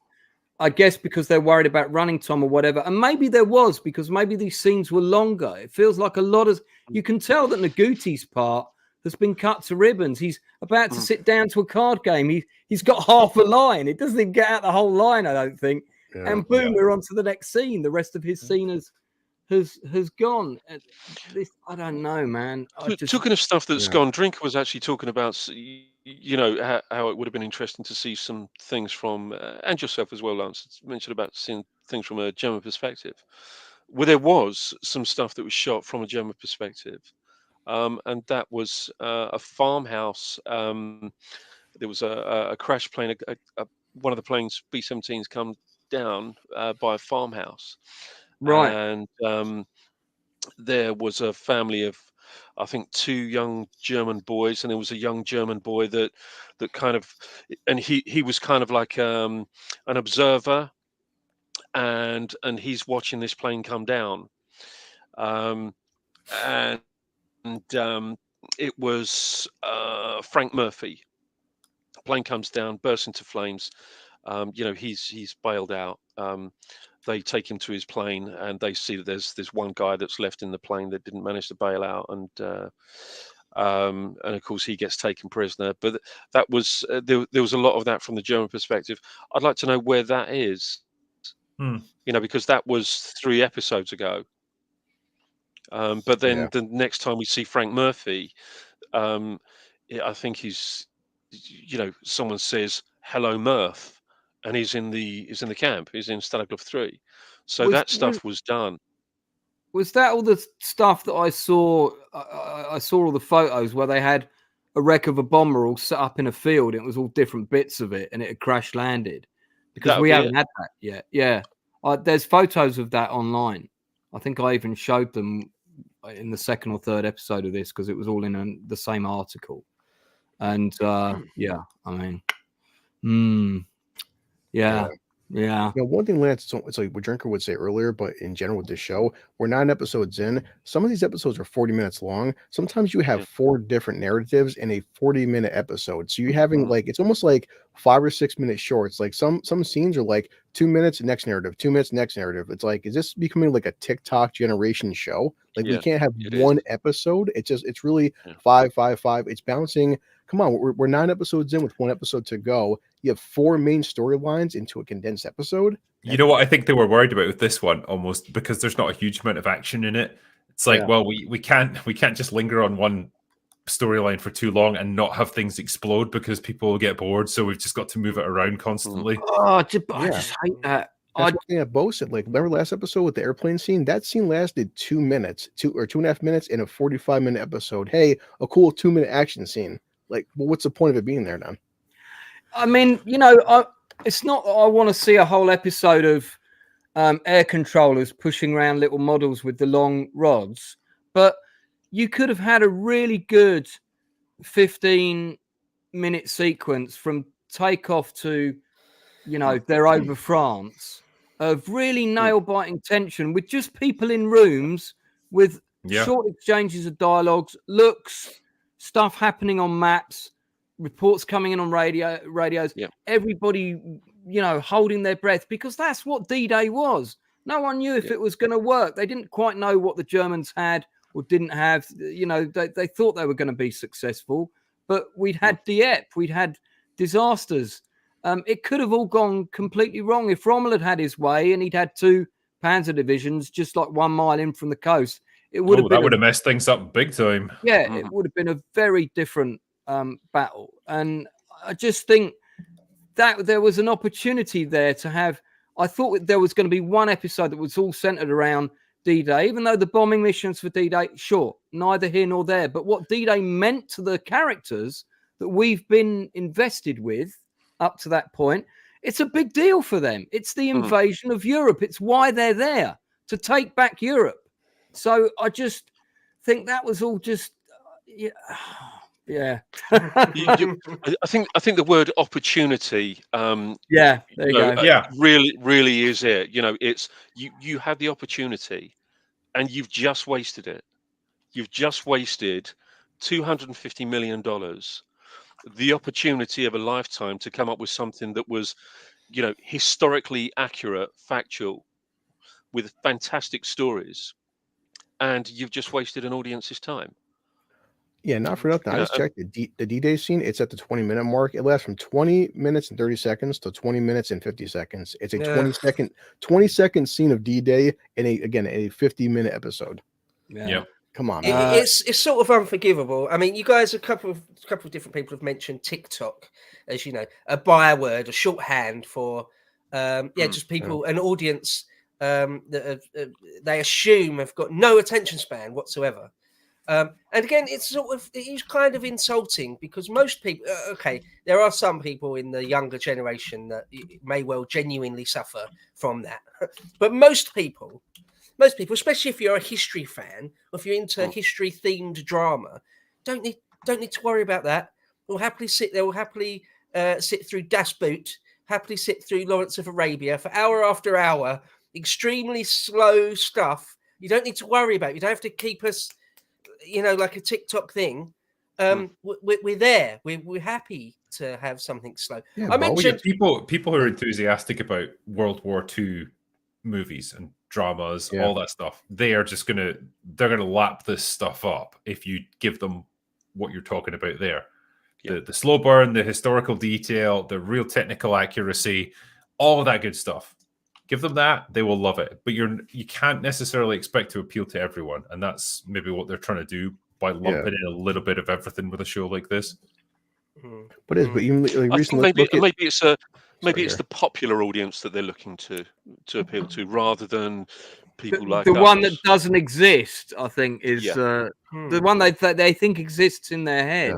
I guess because they're worried about running time or whatever. And maybe there was, because maybe these scenes were longer. It feels like a lot of, you can tell that Naguti's part has been cut to ribbons. He's about to sit down to a card game. He's got half a line. It doesn't even get out the whole line, I don't think. And boom, we're on to the next scene. The rest of his scene has gone. This, I don't know, man. Talking of stuff that's gone, Drinker was actually talking about, how it would have been interesting to see some things from, and yourself as well, Lance, mentioned about seeing things from a German perspective. Well, there was some stuff that was shot from a German perspective, and that was a farmhouse. There was a crash plane, one of the planes, B-17s, come down by a farmhouse. Right. And there was a family of, I think, 2 young German boys, and there was a young German boy that kind of, and he was kind of like an observer, and he's watching this plane come down, and it was Frank Murphy. Plane comes down, bursts into flames. He's bailed out. They take him to his plane, and they see that there's one guy that's left in the plane that didn't manage to bail out, and of course he gets taken prisoner. But that was there was a lot of that from the German perspective. I'd like to know where that is, because that was 3 episodes ago. But then the next time we see Frank Murphy, I think he's, someone says hello Murph, and he's in the camp. He's in Stalag 3. So that stuff was done. Was that all the stuff that I saw? I saw all the photos where they had a wreck of a bomber all set up in a field. It was all different bits of it, and it had crash landed, because we haven't had that yet. Yeah, there's photos of that online. I think I even showed them in the 2nd or 3rd episode of this, because it was all in the same article. And One thing, Lance, it's like what Drinker would say earlier, but in general with this show, we're 9 episodes in. Some of these episodes are 40 minutes long. Sometimes you have 4 different narratives in a 40-minute episode. So you're having it's almost like 5 or 6 minute shorts. Like some scenes are like 2 minutes, next narrative, 2 minutes, next narrative. It's like, is this becoming like a TikTok generation show? Like we can't have one episode. It's really 5, 5, 5. It's bouncing. Come on, we're 9 episodes in with 1 episode to go. You have 4 main storylines into a condensed episode. You know what I think they were worried about with this one, almost, because there's not a huge amount of action in it. It's like, well, we can't just linger on one storyline for too long and not have things explode, because people will get bored. So we've just got to move it around constantly. I just hate that. That's one thing that Bo said. Like, remember last episode with the airplane scene? That scene lasted 2 minutes, 2 or 2.5 minutes in a 45-minute episode. Hey, a cool 2-minute action scene. Like, well, what's the point of it being there now? I mean, it's not that I want to see a whole episode of air controllers pushing around little models with the long rods, but you could have had a really good 15-minute sequence from takeoff to, they're over France, of really nail-biting tension with just people in rooms with short exchanges of dialogues, looks, stuff happening on maps, reports coming in on radios, everybody, holding their breath, because that's what D-Day was. No one knew if it was going to work. They didn't quite know what the Germans had or didn't have. They thought they were going to be successful, but we'd had Dieppe, we'd had disasters. It could have all gone completely wrong if Rommel had had his way and he'd had 2 Panzer divisions just like 1 mile in from the coast. It would have been, that would have messed things up big time. Yeah, it would have been a very different battle. And I just think that there was an opportunity there to have. I thought there was going to be 1 episode that was all centered around D-Day, even though the bombing missions for D-Day, sure, neither here nor there. But what D-Day meant to the characters, that we've been invested with up to that point, it's a big deal for them. It's the invasion of Europe. It's why they're there, to take back Europe. So I just think that was all just, yeah. I think the word opportunity. Yeah, there you go. Yeah. really is it. You know, it's you had the opportunity, and you've just wasted it. You've just wasted $250 million, the opportunity of a lifetime to come up with something that was, you know, historically accurate, factual, with fantastic stories, and you've just wasted an audience's time. Yeah, not for nothing. I just checked the D-Day scene. It's at the 20-minute mark. It lasts from 20 minutes and 30 seconds to 20 minutes and 50 seconds. It's a 20-second scene of D-Day in a 50-minute episode. Yeah. Come on, man. It's sort of unforgivable. I mean, you guys, a couple of different people have mentioned TikTok, as you know, a byword, a shorthand for just people, an audience that they assume have got no attention span whatsoever. And again, it's kind of insulting, because most people, there are some people in the younger generation that may well genuinely suffer from that, but most people, especially if you're a history fan, or if you're into history themed drama, don't need to worry about that. They'll happily sit through Das Boot, happily sit through Lawrence of Arabia for hour after hour, extremely slow stuff. You don't need to worry about it. You don't have to keep us, like a TikTok thing. We're there. We're happy to have something slow. Yeah, I mentioned people who are enthusiastic about World War II movies and dramas, all that stuff. They're gonna lap this stuff up if you give them what you're talking about there. The slow burn, the historical detail, the real technical accuracy, all of that good stuff. Give them that, they will love it. But you can't necessarily expect to appeal to everyone, and that's maybe what they're trying to do by lumping in a little bit of everything with a show like this. But even like, I recently, think maybe it's the popular audience that they're looking to appeal to, rather than people like the us. one that doesn't exist. I think is the one they think exists in their head.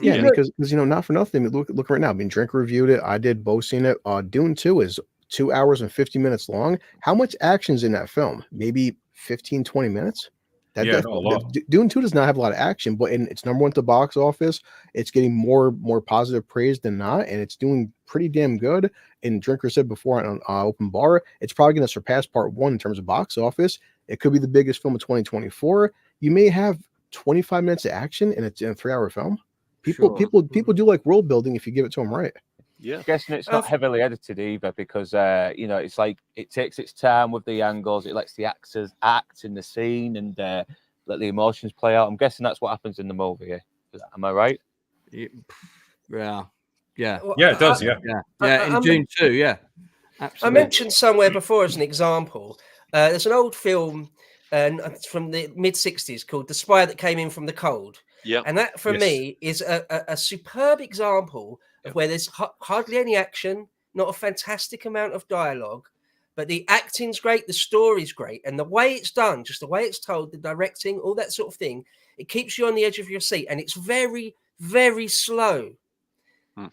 Yeah, because not for nothing. Look right now. I mean, Drink reviewed it. I did. Bo seen it. Dune 2 is 2 hours and 50 minutes long. How much action's in that film? Maybe 15, 20 minutes. Not a lot. Dune 2 does not have a lot of action, but it's #1 at the box office. It's getting more positive praise than not, and it's doing pretty damn good. And Drinker said before on Open Bar, it's probably going to surpass Part 1 in terms of box office. It could be the biggest film of 2024. You may have 25 minutes of action in a 3-hour film. People do like world building if you give it to them right. Yeah, I'm guessing it's not heavily edited either, because it's like it takes its time with the angles. It lets the actors act in the scene and let the emotions play out. I'm guessing that's what happens in the movie. Am I right? Yeah, it does. In June 2. Yeah, absolutely. I mentioned somewhere before as an example. There's an old film from the mid-60s called The Spy That Came In From the Cold. Yeah, and that for me is a superb example of where there's hardly any action, not a fantastic amount of dialogue, but the acting's great, the story's great, and the way it's done, just the way it's told, the directing, all that sort of thing, it keeps you on the edge of your seat, and it's very, very slow,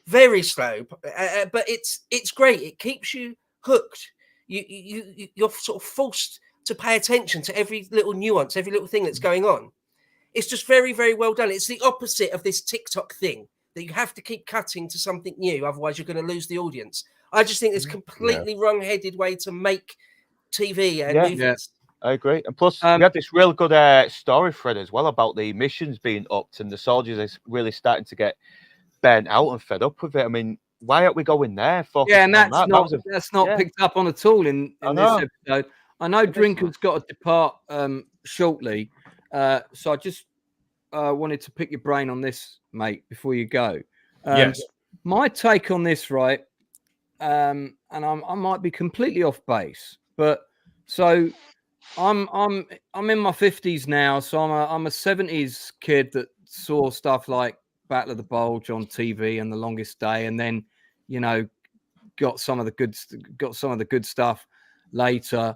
very slow, but it's great. It keeps you hooked. You're sort of forced to pay attention to every little nuance, every little thing that's going on. It's just very, very well done. It's the opposite of this TikTok thing that you have to keep cutting to something new, otherwise you're going to lose the audience. I just think it's completely wrong-headed way to make TV and movies. Yeah, I agree. And plus, we had this real good story thread as well about the missions being upped and the soldiers are really starting to get burnt out and fed up with it. I mean, why aren't we going there? And that's not picked up on at all in this episode. I know Drinker's got to depart shortly. So I just wanted to pick your brain on this, mate, before you go. Yes. My take on this, right, and I might be completely off base, but so I'm in my 50s now, so I'm a 70s kid that saw stuff like Battle of the Bulge on TV and The Longest Day, and then got some of the good stuff later.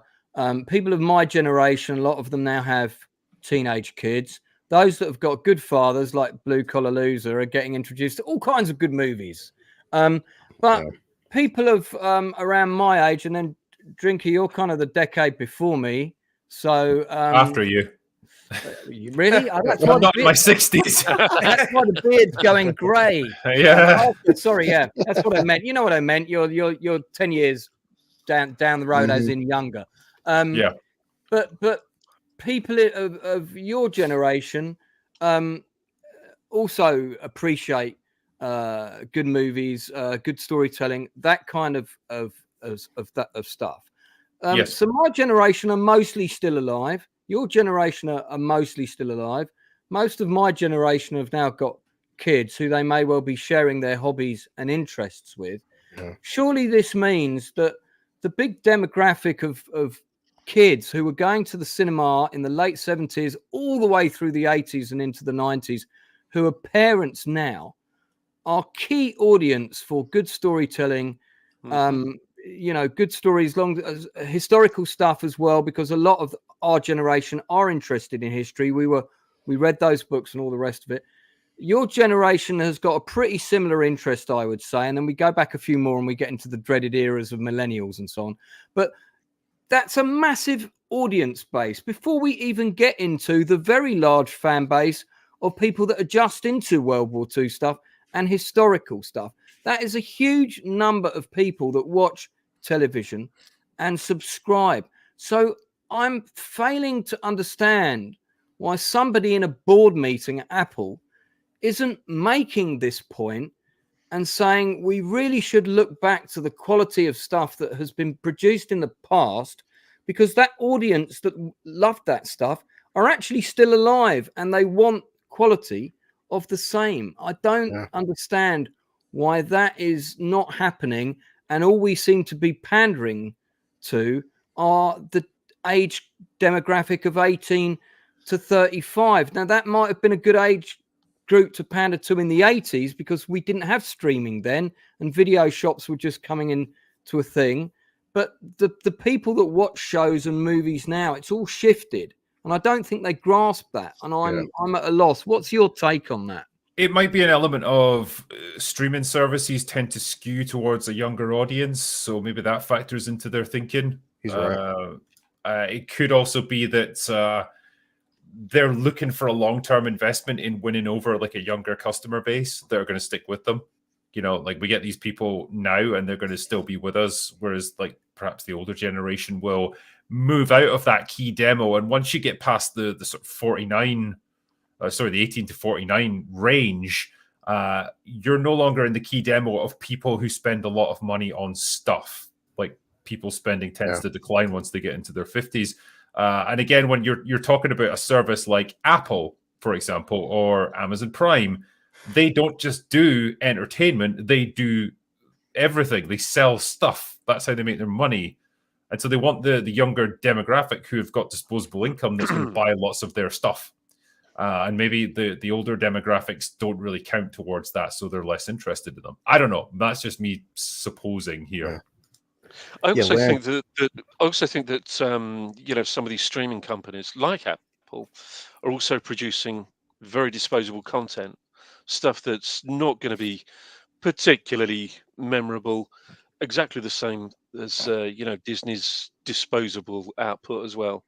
People of my generation, a lot of them now have teenage kids. those that have got good fathers like BluCollarLoser are getting introduced to all kinds of good movies. But people of around my age, and then Drinker, you're kind of the decade before me. So after you. Really? That's I'm not in my 60s. That's why the beard's going grey. Yeah. Sorry, yeah. That's what I meant. You know what I meant. You're 10 years down the road, as in younger. Yeah. But people of your generation also appreciate good movies, good storytelling, that kind of stuff. Yes. So my generation are mostly still alive. Your generation are mostly still alive. Most of my generation have now got kids who they may well be sharing their hobbies and interests with. Yeah. Surely this means that the big demographic of kids who were going to the cinema in the late 70s all the way through the 80s and into the 90s, who are parents now, are key audience for good storytelling. Good stories, long historical stuff as well, because a lot of our generation are interested in history. We read those books and all the rest of it. Your generation has got a pretty similar interest, I would say, and then we go back a few more and we get into the dreaded eras of millennials and so on. But that's a massive audience base before we even get into the very large fan base of people that are just into World War II stuff and historical stuff. That is a huge number of people that watch television and subscribe. So I'm failing to understand why somebody in a board meeting at Apple isn't making this point and saying we really should look back to the quality of stuff that has been produced in the past, because that audience that loved that stuff are actually still alive and they want quality of the same. I don't understand why that is not happening, and all we seem to be pandering to are the age demographic of 18 to 35. Now, that might have been a good age group to pander to in the 80s because we didn't have streaming then and video shops were just coming in to a thing. But the people that watch shows and movies now, it's all shifted. And I don't think they grasp that. And I'm at a loss. What's your take on that? It might be an element of streaming services tend to skew towards a younger audience. So maybe that factors into their thinking. He's right. It could also be that they're looking for a long-term investment in winning over like a younger customer base that are going to stick with them. You know, like we get these people now and they're going to still be with us. Whereas like perhaps the older generation will move out of that key demo. And once you get past the sort of the 18 to 49 range, you're no longer in the key demo of people who spend a lot of money on stuff. Like people spending tends to decline once they get into their 50s. And again, when you're talking about a service like Apple, for example, or Amazon Prime, they don't just do entertainment, they do everything. They sell stuff. That's how they make their money. And so they want the younger demographic who have got disposable income that's going to buy lots of their stuff. And maybe the older demographics don't really count towards that, so they're less interested in them. I don't know. That's just me supposing here. I also think that some of these streaming companies like Apple are also producing very disposable content, stuff that's not going to be particularly memorable, exactly the same as Disney's disposable output as well.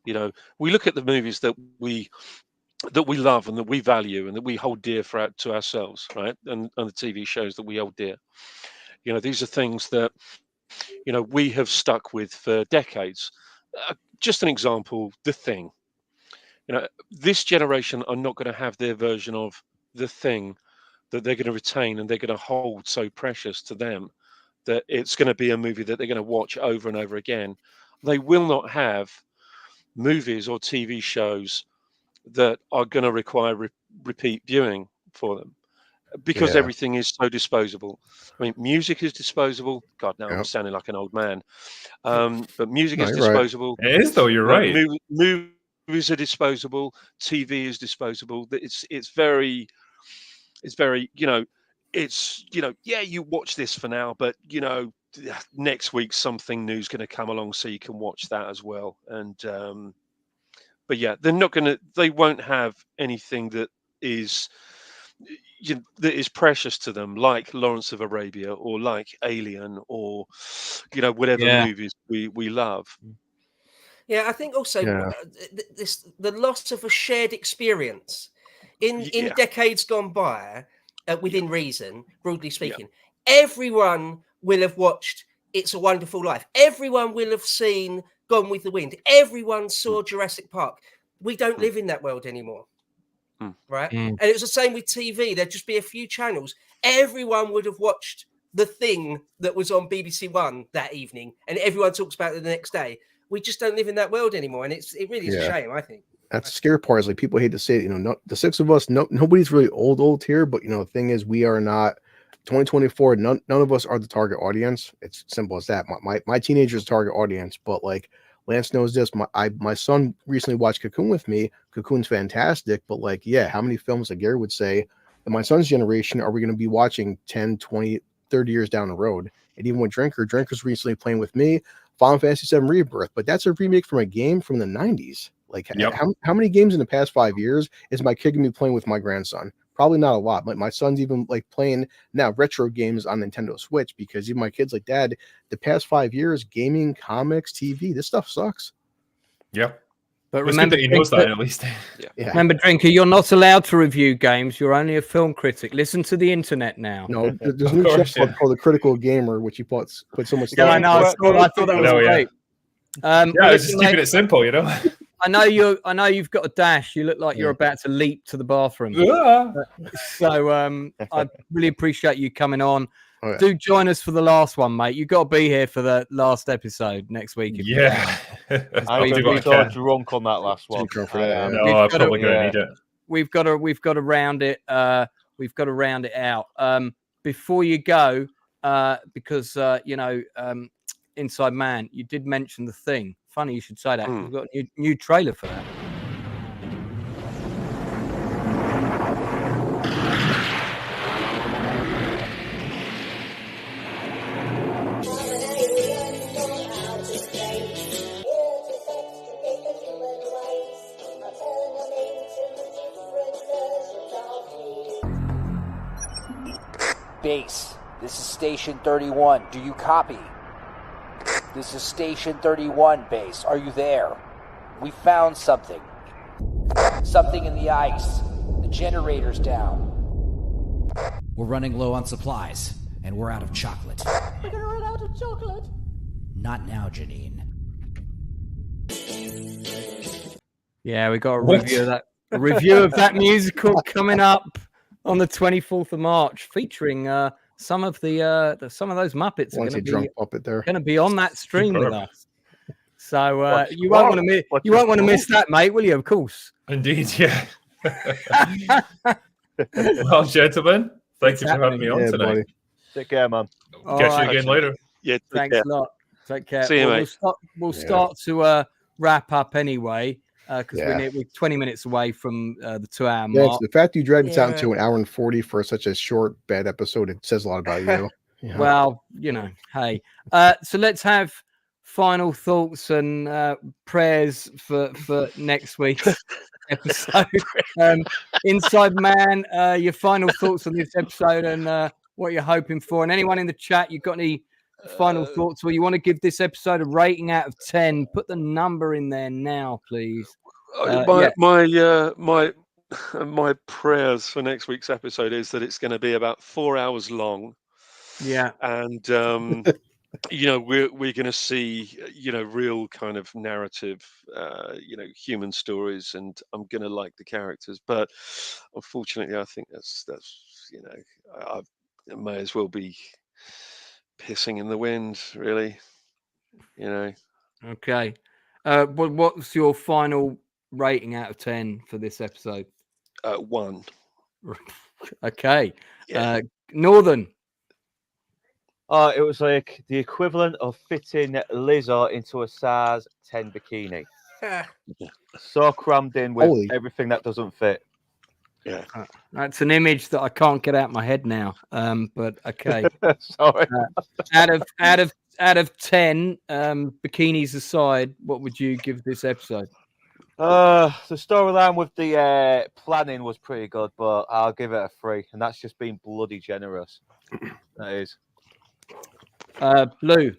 You know, we look at the movies that we love and that we value and that we hold dear to ourselves, right? And the TV shows that we hold dear. You know, these are things that we have stuck with for decades. Just an example, The Thing. This generation are not going to have their version of The Thing that they're going to retain and they're going to hold so precious to them that it's going to be a movie that they're going to watch over and over again. They will not have movies or TV shows that are going to require repeat viewing for them, because everything is so disposable. I mean, music is disposable. God, now I'm sounding like an old man. But music is disposable. Right. It is, though. You're right. Movies are disposable. TV is disposable. It's very, you watch this for now, but next week something new's going to come along, so you can watch that as well. And yeah, they're not going to. They won't have anything that is that is precious to them, like Lawrence of Arabia or like Alien or whatever Yeah. movies we love. Yeah, I think also the loss of a shared experience in Yeah. decades gone by, within reason, broadly speaking, everyone will have watched It's a Wonderful Life. Everyone will have seen Gone with the Wind. Everyone saw Jurassic Park. We don't live in that world anymore, right? And it was the same with TV. There'd just be a few channels. Everyone would have watched The Thing that was on BBC One that evening, and everyone talks about it the next day. We just don't live in that world anymore, and it really is a shame, I think. That's the scary part. Is like people hate to say it, the six of us, nobody's really old here, but the thing is, we are not 2024. None of us are the target audience. It's simple as that. My teenager's target audience, but like Lance knows this. My son recently watched Cocoon with me. Cocoon's fantastic, but how many films, like Gary would say, in my son's generation are we going to be watching 10, 20, 30 years down the road? And even with Drinker's recently playing with me Final Fantasy VII Rebirth, but that's a remake from a game from the 90s. Like, how many games in the past 5 years is my kid gonna be playing with my grandson? Probably not a lot. But my son's even like playing now retro games on Nintendo Switch, because even my kid's like, Dad, the past 5 years, gaming, comics, TV, this stuff sucks. Yep. But It's remember, good that he knows that at least. Remember, Drinker, you're not allowed to review games. You're only a film critic. Listen to the internet now. No, there's a new channel called The Critical Gamer, which he put so much. Yeah, I know. I thought that was great. It's just keeping it simple, I know you've got a dash. You look like you're about to leap to the bathroom. So I really appreciate you coming on. Oh, yeah. Do join us for the last one, mate. You've got to be here for the last episode next week. I'm going to be so drunk on that last one. I'm probably going to need it. We've got to round it. We've got to round it out. Before you go, because Inside Man, you did mention The Thing. Funny you should say that. We've got a new trailer for that. Base, this is Station 31. Do you copy? This is Station 31, Base. Are you there? We found something. Something in the ice. The generator's down. We're running low on supplies, and we're out of chocolate. We're gonna run out of chocolate. Not now, Janine. Yeah, we got a review of that. A review of that musical coming up on the 24th of March, featuring some of those Muppets are going to be on that stream with us. So you won't want to miss that, mate, will you? Of course. Indeed, yeah. Well, gentlemen, thank you for having me on tonight. Buddy. Take care, man. Catch you again later. Yeah, thanks a lot. Take care. See you, mate. We'll start to wrap up anyway. Because we're 20 minutes away from the 2-hour mark. So the fact you dragged it down to an hour and 40 for such a short, bad episode, it says a lot about you. Well, hey. So let's have final thoughts and prayers for next week's episode. Inside Man, your final thoughts on this episode and what you're hoping for. And anyone in the chat, you've got any final thoughts, or you want to give this episode a rating out of 10, put the number in there now, please. My prayers for next week's episode is that it's going to be about 4 hours long. Yeah. And we're going to see real kind of narrative, human stories, and I'm going to like the characters, but unfortunately I think that's I may as well be pissing in the wind, really. Okay. What's your final rating out of 10 for this episode? 1. Okay. Northern. It was like the equivalent of fitting Lizzo into a size 10 bikini. So crammed in with everything that doesn't fit. Yeah, that's an image that I can't get out of my head now. But okay. Sorry. Out of 10, bikinis aside, what would you give this episode? The storyline with the planning was pretty good, but I'll give it a 3, and that's just being bloody generous. That is. Blue.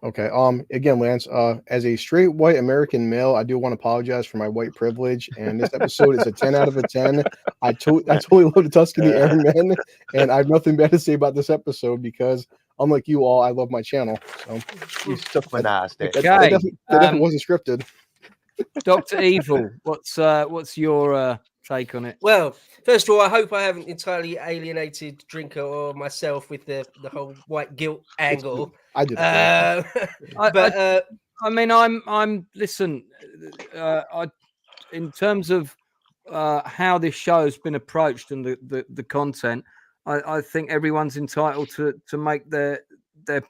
Okay. Again, Lance, as a straight white American male, I do want to apologize for my white privilege. And this episode is a 10 out of a 10. I totally love the Tuscany Airmen, and I have nothing bad to say about this episode because, unlike you all, I love my channel. So you stuck my ass. That definitely wasn't scripted. Dr. Evil, what's your take on it? Well, first of all, I hope I haven't entirely alienated Drinker or myself with the whole white guilt angle. I did. I mean, I'm listen. In terms of how this show has been approached and the content, I think everyone's entitled to make their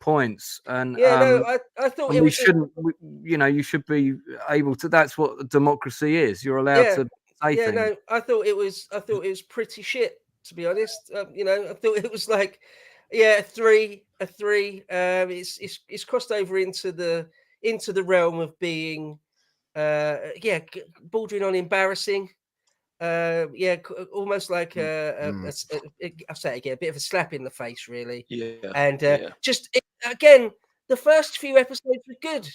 points. And I thought it was shouldn't. You should be able to. That's what democracy is. You're allowed to say things. No, I thought it was pretty shit, to be honest. I thought it was like, a 3. It's crossed over into the realm of being, bordering on embarrassing. Almost like I'll say it again, a bit of a slap in the face, really. Just again, the first few episodes were good.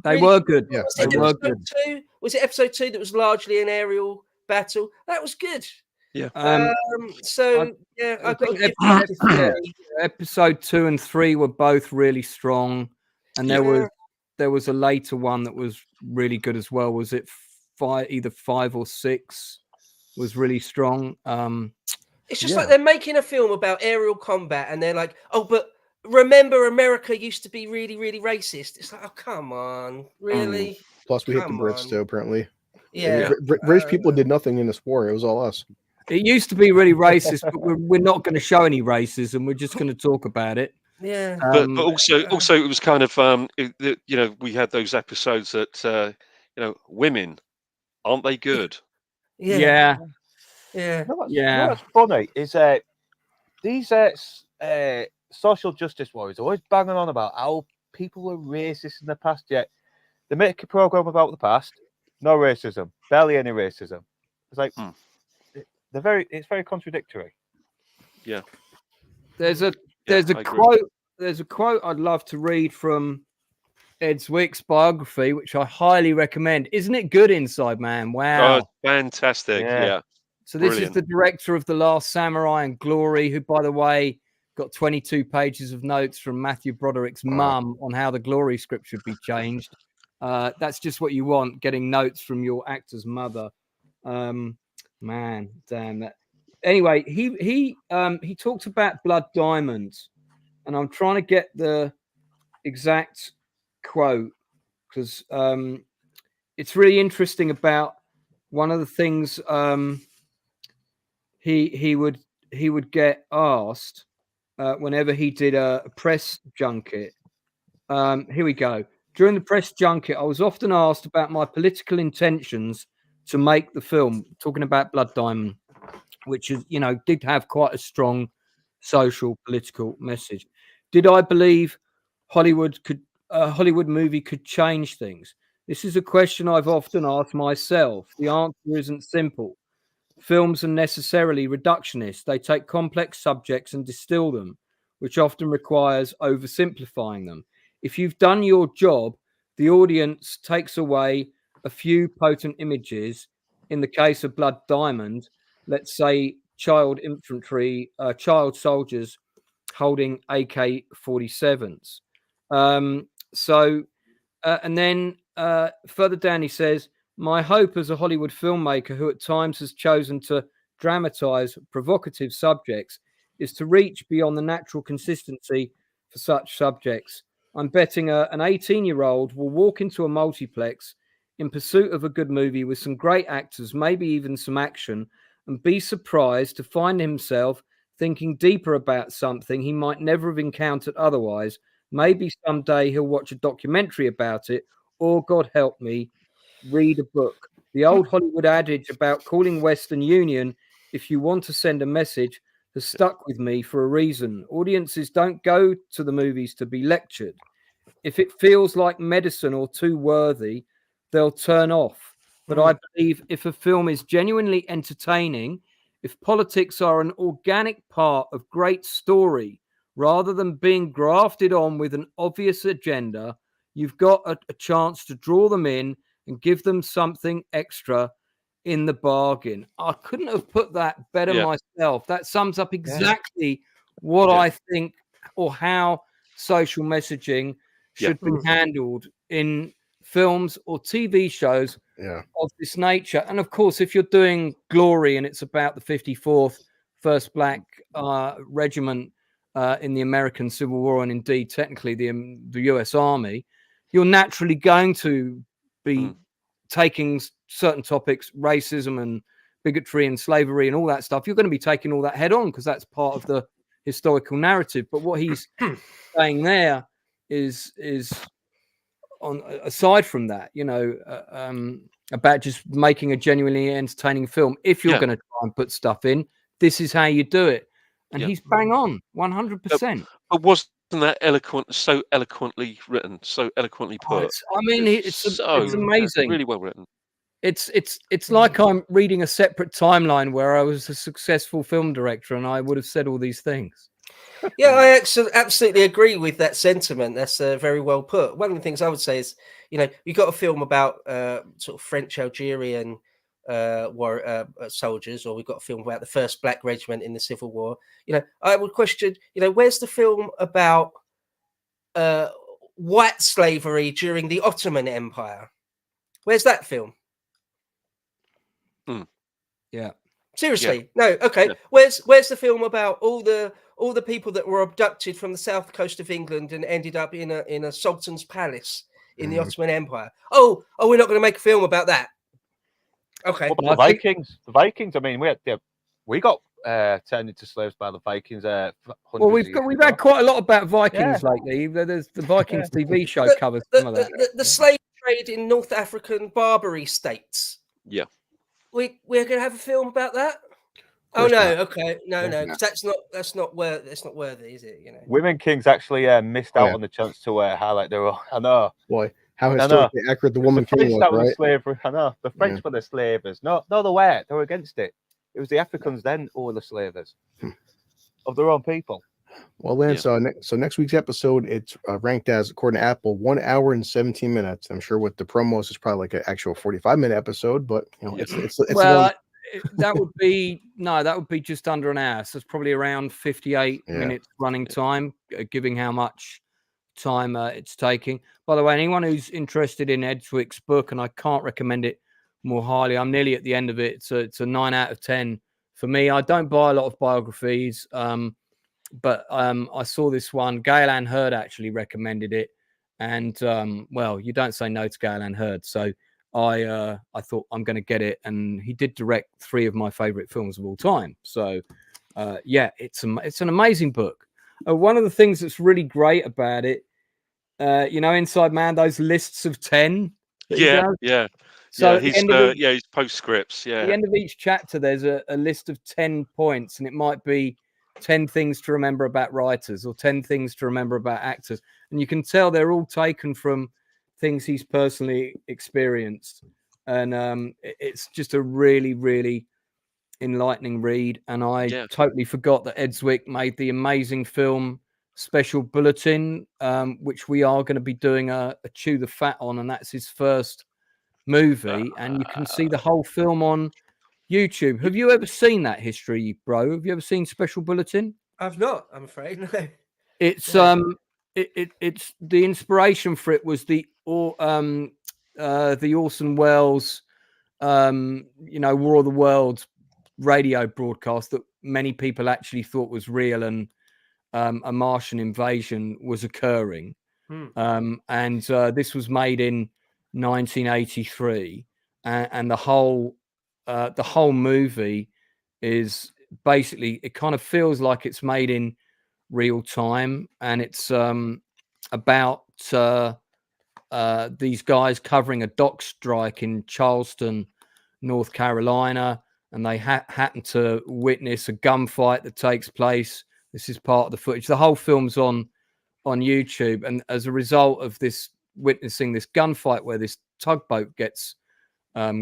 They were good. Yeah, was it episode 2 that was largely an aerial battle? That was good. Yeah. I think episode 2 and 3 were both really strong, and there was a later one that was really good as well. Was it either 5 or 6? Was really strong. It's just like they're making a film about aerial combat, and they're like, "Oh, but remember, America used to be really, really racist." It's like, "Oh, come on, really?" Plus, we hate the Brits too. Apparently, yeah. British people did nothing in this war. It was all us. It used to be really racist, but we're not going to show any racism. We're just going to talk about it. Yeah. But also it was kind of we had those episodes that women, aren't they good? Yeah. What's funny is these social justice warriors always banging on about how people were racist in the past. Yet they make a program about the past, no racism, barely any racism. It's like it's very contradictory. Yeah. There's a quote I'd love to read from Ed Zwick's biography, which I highly recommend. Isn't it good, Inside Man? Wow. Oh, fantastic. Yeah. So this is the director of The Last Samurai and Glory, who, by the way, got 22 pages of notes from Matthew Broderick's mum on how the Glory script should be changed. That's just what you want, getting notes from your actor's mother. Man, damn that. Anyway, he talked about Blood Diamonds, and I'm trying to get the exact quote because it's really interesting about one of the things he would get asked whenever he did a press junket. Here we go. During the press junket, I was often asked about my political intentions to make the film, talking about Blood Diamond, which is, did have quite a strong social political message. Did I believe Hollywood movie could change things? This is a question I've often asked myself. The answer isn't simple. Films are necessarily reductionist. They take complex subjects and distill them, which often requires oversimplifying them. If you've done your job, the audience takes away a few potent images. In the case of Blood Diamond, let's say child soldiers holding AK-47s. And then further down, he says, my hope as a Hollywood filmmaker who at times has chosen to dramatize provocative subjects is to reach beyond the natural consistency for such subjects. I'm betting an 18-year-old will walk into a multiplex in pursuit of a good movie with some great actors, maybe even some action, and be surprised to find himself thinking deeper about something he might never have encountered otherwise. Maybe someday he'll watch a documentary about it, or, God help me, read a book. The old Hollywood adage about calling Western Union if you want to send a message has stuck with me for a reason. Audiences don't go to the movies to be lectured. If it feels like medicine or too worthy, they'll turn off. But I believe if a film is genuinely entertaining, if politics are an organic part of great story, rather than being grafted on with an obvious agenda, you've got a chance to draw them in and give them something extra in the bargain. I couldn't have put that better myself. That sums up exactly what I think, or how social messaging should be handled in films or TV shows of this nature. And of course, if you're doing Glory and it's about the 54th First Black Regiment in the American Civil War, and indeed technically the US Army, you're naturally going to be taking certain topics, racism and bigotry and slavery and all that stuff. You're going to be taking all that head on because that's part of the historical narrative. But what he's saying there is on aside from that, about just making a genuinely entertaining film. If you're going to try and put stuff in, this is how you do it. And he's bang on, 100%. But wasn't that so eloquently written, so eloquently put? It's amazing. Really well written. It's like I'm reading a separate timeline where I was a successful film director and I would have said all these things. Yeah, I absolutely agree with that sentiment. That's very well put. One of the things I would say is, you've got a film about sort of French Algerian war soldiers, or we've got a film about the First Black Regiment in the Civil War. I would question, where's the film about white slavery during the Ottoman Empire? Where's that film? Yeah. Seriously, no. Okay, where's the film about all the people that were abducted from the south coast of England and ended up in a sultan's palace in the Ottoman Empire? Oh, we're not going to make a film about that. Okay. What about the Vikings. I mean, we got turned into slaves by the Vikings. Well, we've had quite a lot about Vikings lately. There's the Vikings TV show covers some of that. The slave trade in North African Barbary states. Yeah. We're going to have a film about that. Oh no! Not. Okay, no, because that's not worthy, is it? Women Kings actually missed out on the chance to highlight their own. I know. Boy, how historically accurate the Woman King was, right? Slavery. I know. The French were the slavers. No, they weren't. They were against it. It was the Africans then who were the slavers of their own people. Well, Lance, so next week's episode, it's ranked as, according to Apple, 1 hour and 17 minutes. I'm sure with the promos, it's probably like an actual 45-minute episode, but it's well. That would be just under an hour. So it's probably around 58 minutes running time, given how much time it's taking. By the way, anyone who's interested in Ed Zwick's book, and I can't recommend it more highly, I'm nearly at the end of it. It's a 9 out of 10 for me. I don't buy a lot of biographies, but I saw this one. Gail Ann Hurd actually recommended it, and well, you don't say no to Gail Ann Hurd, so I thought I'm going to get it, and he did direct 3 of my favorite films of all time. So, it's an amazing book. One of the things that's really great about it, Inside Man, those lists of 10. Yeah. So his postscripts. Yeah. At the end of each chapter, there's a list of 10 points, and it might be 10 things to remember about writers or 10 things to remember about actors, and you can tell they're all taken from things he's personally experienced, and it's just a really, really enlightening read. And I totally forgot that Ed Zwick made the amazing film Special Bulletin, which we are going to be doing a Chew the Fat on, and that's his first movie, and you can see the whole film on YouTube. Have you ever seen that, History Bro? Have you ever seen Special Bulletin? I've not, I'm afraid. No. It's it's the inspiration for it was the Orson Welles War of the Worlds radio broadcast that many people actually thought was real, and a Martian invasion was occurring. And this was made in 1983, and the whole movie is basically, it kind of feels like it's made in real time, and it's about these guys covering a dock strike in Charleston, North Carolina, and they happen to witness a gunfight that takes place. This is part of the footage. The whole film's on YouTube, and as a result of this, witnessing this gunfight where this tugboat gets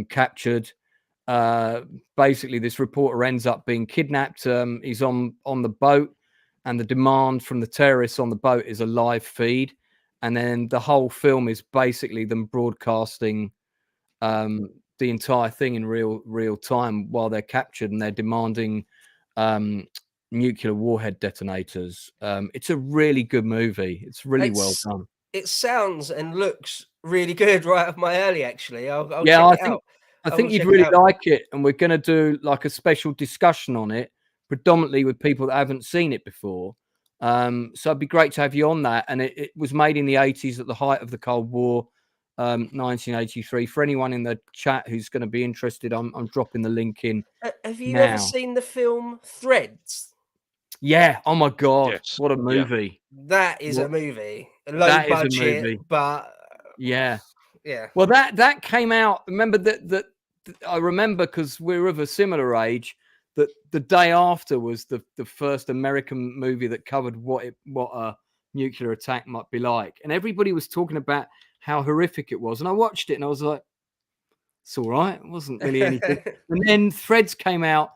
captured. Basically, this reporter ends up being kidnapped. He's on the boat, and the demand from the terrorists on the boat is a live feed. And then the whole film is basically them broadcasting the entire thing in real time while they're captured, and they're demanding nuclear warhead detonators. It's a really good movie. It's really well done. It sounds and looks really good right up my alley, actually. I'll yeah, check it out. I think you'd really like it, and we're going to do like a special discussion on it, predominantly with people that haven't seen it before. So it'd be great to have you on that. And it was made in the 80s at the height of the Cold War, 1983. For anyone in the chat who's going to be interested, I'm dropping the link in. Have you now. ever seen the film Threads? Yeah. Oh my God. Yes. What a movie. That is a movie. Low That is a budget, movie. but yeah. Yeah. Well, that came out. Remember that I remember because we're of a similar age. That the day after was the first American movie that covered what a nuclear attack might be like, and everybody was talking about how horrific it was. And I watched it, and I was like, "It's all right. It wasn't really anything." And then Threads came out,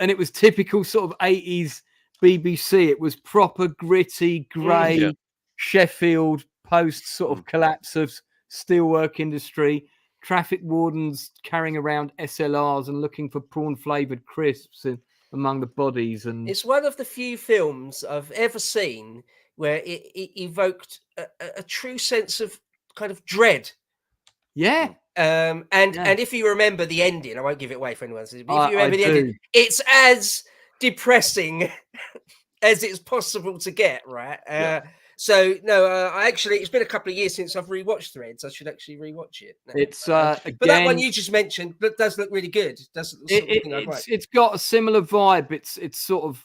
and it was typical sort of 80s BBC. It was proper gritty, grey, Sheffield post sort of collapse of steelwork industry. Traffic wardens carrying around SLRs and looking for prawn-flavored crisps among the bodies. And it's one of the few films I've ever seen where it evoked a true sense of kind of dread. Yeah. And if you remember the ending, I won't give it away for anyone. But if you remember the ending, it's as depressing as it's possible to get, right? So no, I actually, it's been a couple of years since I've rewatched Threads. I should actually rewatch it now. It's but that one you just mentioned does look really good. It's got a similar vibe. It's sort of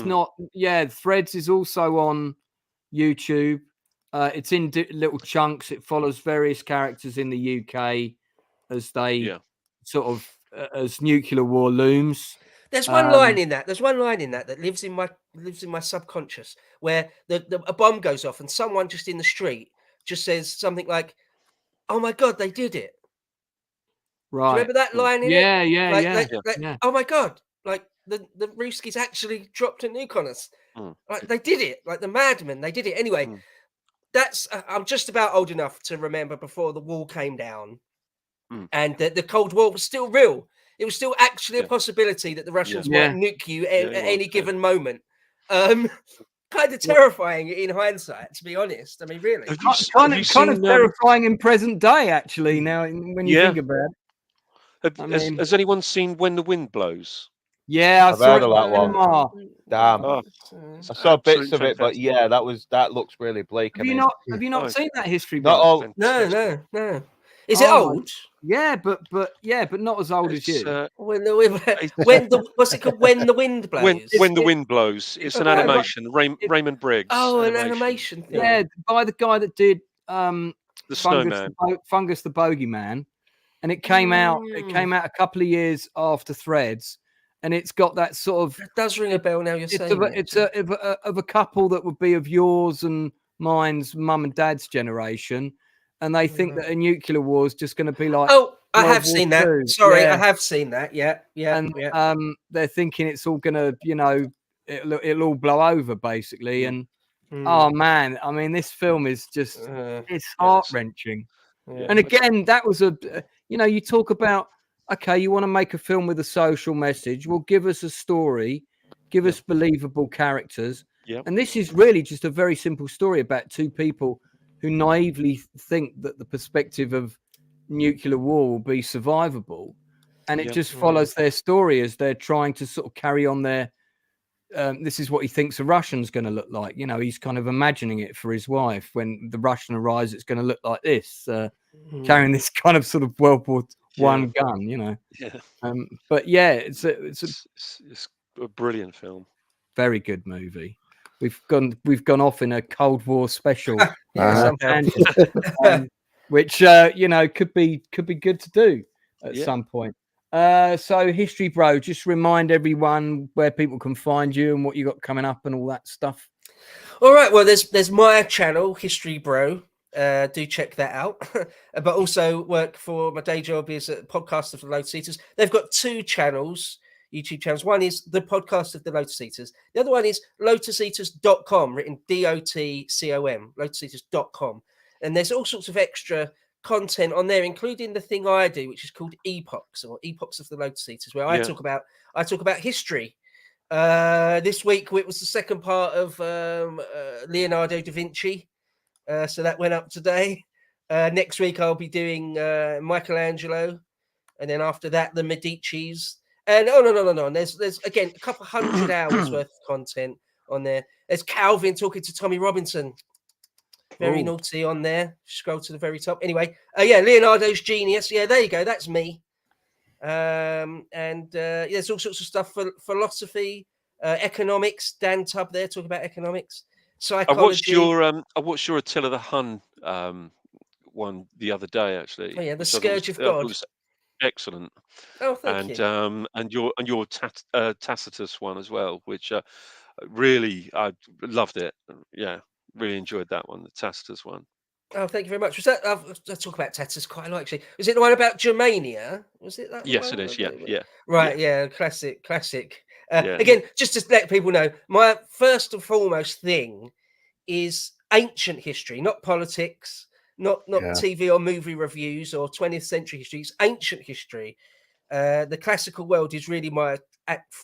not. Yeah, Threads is also on YouTube. It's in little chunks. It follows various characters in the UK as they sort of as nuclear war looms. There's one line in that. There's one line in that lives in my subconscious, where a bomb goes off and someone just in the street just says something like, "Oh my God, they did it." Right. Do you remember that line in it? Yeah. Oh my God, like the Ruskies actually dropped a nuke on us. Like they did it. Like the madmen, they did it. Anyway, that's I'm just about old enough to remember before the wall came down, and the Cold War was still real. It was still actually a possibility that the Russians might nuke you at any given moment. Kind of terrifying in hindsight, to be honest. I mean, really, kind of terrifying in present day, actually. Now, when you think about it, has anyone seen When the Wind Blows? Yeah, I've heard of that one. Damn, I saw bits of it, but yeah, that looks really bleak. Have you not seen that history? Not all. No. Is it old? Yeah, but not as old as you. When what's it called? When the Wind blows. When the Wind blows. It's an animation. Raymond Briggs. Oh, an animation thing. Yeah, by the guy that did the Snowman, Fungus the Bogeyman, and it came out. It came out a couple of years after Threads, and it's got that sort of. It does ring a bell now. You're saying it's of a couple that would be of yours and mine's mum and dad's generation. And they think that a nuclear war is just going to be like. Oh, I have seen that. Sorry, I have seen that. Yeah. And they're thinking it's all going to, it'll all blow over basically. And oh man, I mean, this film is just it's heart wrenching. Yeah. And again, that was you talk about you want to make a film with a social message. Well, give us a story, give us believable characters. Yeah. And this is really just a very simple story about two people who naively think that the perspective of nuclear war will be survivable. And it just follows their story as they're trying to sort of carry on their, this is what he thinks a Russian's going to look like. He's kind of imagining it for his wife. When the Russian arrives, it's going to look like this, carrying this kind of sort of World War I gun, Yeah. But yeah, it's a brilliant film. Very good movie. We've gone off in a Cold War special, which could be good to do at some point. So History Bro, just remind everyone where people can find you and what you got coming up and all that stuff. All right. Well, there's my channel, History Bro. Do check that out. But also work for my day job is a podcast of the Lotus Eaters. They've got 2 channels, YouTube channels. One is the podcast of the Lotus Eaters. The other one is lotuseaters.com, written DOTCOM, lotuseaters.com. And there's all sorts of extra content on there, including the thing I do, which is called Epochs, or Epochs of the Lotus Eaters, where I talk about history. This week it was the second part of Leonardo da Vinci. So that went up today. Next week I'll be doing Michelangelo, and then after that the Medicis, and on. There's again a couple 100 hours worth of content on there. There's Calvin talking to Tommy Robinson. Very naughty on there. Scroll to the very top. Anyway, Leonardo's Genius. Yeah, there you go. That's me. There's all sorts of stuff for philosophy, economics. Dan Tubb there talking about economics. Psychology. I watched your Attila the Hun one the other day, actually. Oh yeah, the Scourge of God. Was excellent. Oh, thank you. And your Tacitus one as well, which really I loved it. Yeah, really enjoyed that one, the Tacitus one. Oh, thank you very much. Was that? I talk about Tacitus quite a lot, actually. Was it the one about Germania? Was it that? Yes, one? it is. Yeah. Right. Yeah. Classic. Again, just to let people know, my first and foremost thing is ancient history, not politics, not TV or movie reviews or 20th century history. It's ancient history. The classical world is really my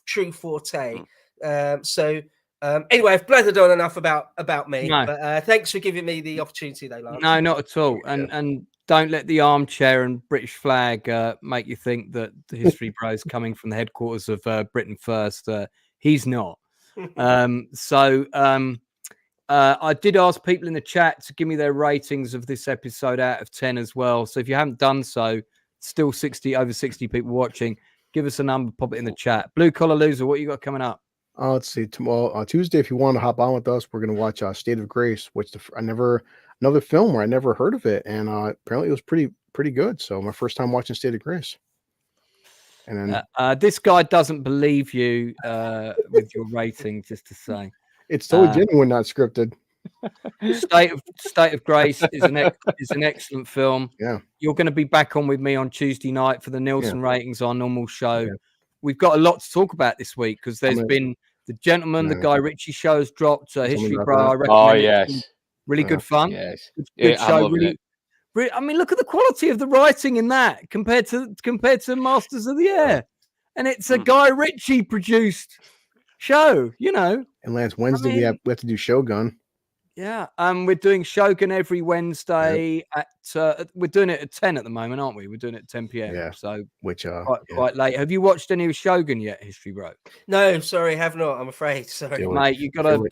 true forte. Anyway, I've blathered on enough about me. No. But thanks for giving me the opportunity, though, Lance. No, not at all. And don't let the armchair and British flag make you think that the History Bro is coming from the headquarters of Britain First. He's not. I did ask people in the chat to give me their ratings of this episode out of 10 as well. So if you haven't done so, still over 60 people watching. Give us a number, pop it in the chat. BluCollarLoser, what you got coming up? Let's see. Tomorrow, Tuesday, if you want to hop on with us, we're going to watch State of Grace, which another film where I never heard of it, and apparently it was pretty good. So my first time watching State of Grace. And then this guy doesn't believe you with your rating, just to say. It's totally genuine, not scripted. State of Grace is an excellent film. Yeah, you're going to be back on with me on Tuesday night for the Nielsen ratings, our normal show. Yeah. We've got a lot to talk about this week because there's been The Gentleman, the Guy Ritchie show has dropped. History Bro, I recommend. Oh yes, really good fun. Yes, good show. Really, I mean, look at the quality of the writing in that compared to Masters of the Air, and it's a Guy Ritchie produced show, And Lance, Wednesday we have to do Shogun. Yeah, we're doing Shogun every Wednesday at we're doing it at 10 at the moment, aren't we? We're doing it at 10 p.m. Yeah, so which quite late. Have you watched any of Shogun yet, History Bro? No, sorry, have not. I'm afraid. Sorry, mate. You gotta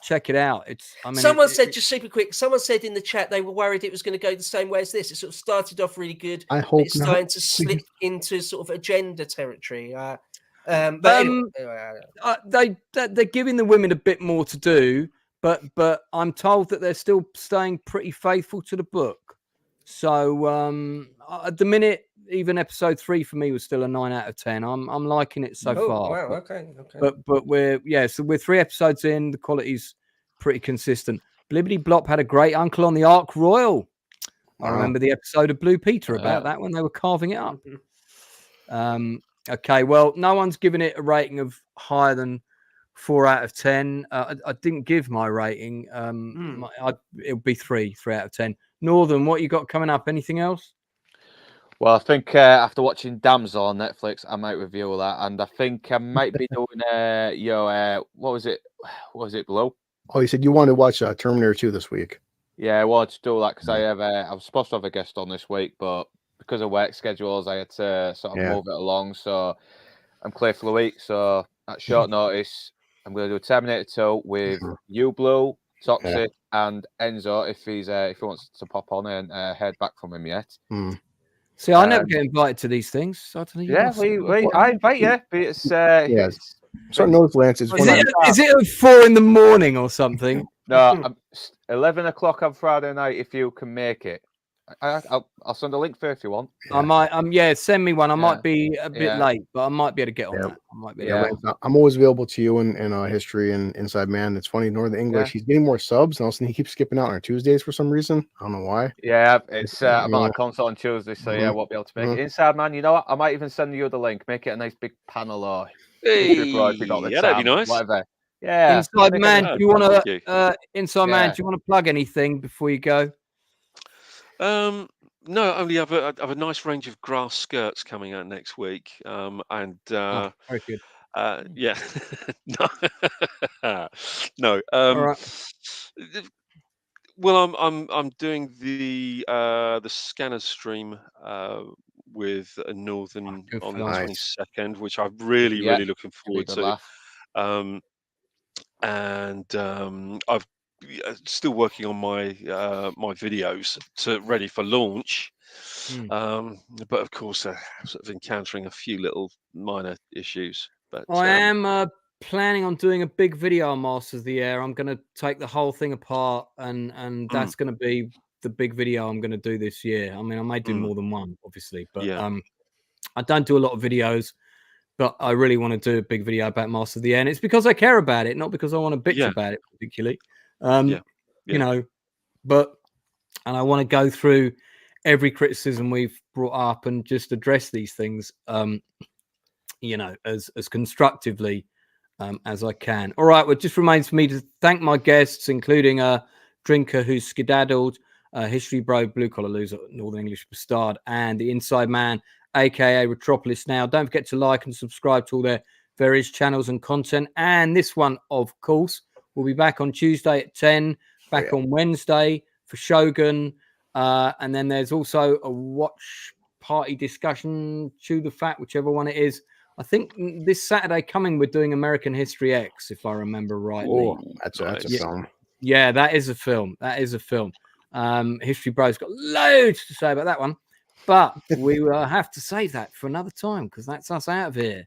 check it out. Someone said just super quick. Someone said in the chat they were worried it was going to go the same way as this. It sort of started off really good. I hope it's starting to slip into sort of agenda territory. Anyway, they're giving the women a bit more to do. But I'm told that they're still staying pretty faithful to the book. So at the minute, even episode 3 for me was still a 9 out of 10. I'm liking it so far. Wow, okay. But we're 3 episodes in. The quality's pretty consistent. Blibbity Blop had a great uncle on the Ark Royal. I remember the episode of Blue Peter about that when they were carving it up. Okay, well, no one's given it a rating of higher than 4 out of 10. I didn't give my rating. It'll be 3 out of 10. Northern, what you got coming up? Anything else? Well, I think after watching Damsel on Netflix, I might review that, and I think I might be doing what was it, Blue? Oh, you said you wanted to watch Terminator 2 this week. Yeah, I wanted to do that because I was supposed to have a guest on this week, but because of work schedules, I had to sort of move it along. So I'm clear for the week. So at short notice, I'm going to do Terminator 2 with you, Blue, Toxic, and Enzo if he wants to pop on and heard back from him yet. See, I never get invited to these things. So I invite you. But it's certain notice, Lance. Is it at 4 a.m. or something? No, 11 o'clock on Friday night if you can make it. I'll send a link for if you want. I might. Yeah, send me one. I might be a bit Yeah. late, but I might be able to get on Yeah. that. I might be. Yeah, Lance, I'm always available to you and History and Inside Man. It's funny, Northern English. Yeah. He's getting more subs, and also he keeps skipping out on Tuesdays for some reason. I don't know why. Yeah, it's I'm Yeah. on a console on Tuesday, so yeah, I won't be able to make it. Inside Man, you know what? I might even send you the link. Make it a nice big panel or HistoryBro if you got the Yeah, that'd be time, nice. whatever. Yeah. Inside make it Man, nice. do you want thank to? you. Inside Man, Yeah. do you want to plug anything before you go? No, only have a nice range of grass skirts coming out next week. And Very good. yeah, no, no. All right. Well, I'm doing the Scanners stream with Northern Good on for the that. 22nd, which I'm really Yeah, looking should be a forward good to. laugh. And I've still working on my my videos ready for launch. But of course, sort of encountering a few little minor issues. But I am planning on doing a big video on Masters of the Air. I'm going to take the whole thing apart, and that's going to be the big video I'm going to do this year. I mean, I may do more than one, obviously, but I don't do a lot of videos. But I really want to do a big video about Masters of the Air, and it's because I care about it, not because I want to bitch about it particularly. You know, and I want to go through every criticism we've brought up and just address these things, you know, as constructively as I can. All right, well, it just remains for me to thank my guests, including Drinker who's skedaddled, HistoryBro, BluCollarLoser, Northern English Bastard, and the Inside Man, aka Retropolis Now. Don't forget to like and subscribe to all their various channels and content. And this one, of course, will be back on Tuesday at 10, back on Wednesday for Shogun. And then there's also a watch party discussion, Chew the Fat, whichever one it is. I think this Saturday coming, we're doing American History X, if I remember rightly. Oh, that's a film. Yeah, that is a film. That is a film. HistoryBro's got loads to say about that one. But we will have to save that for another time because that's us out of here.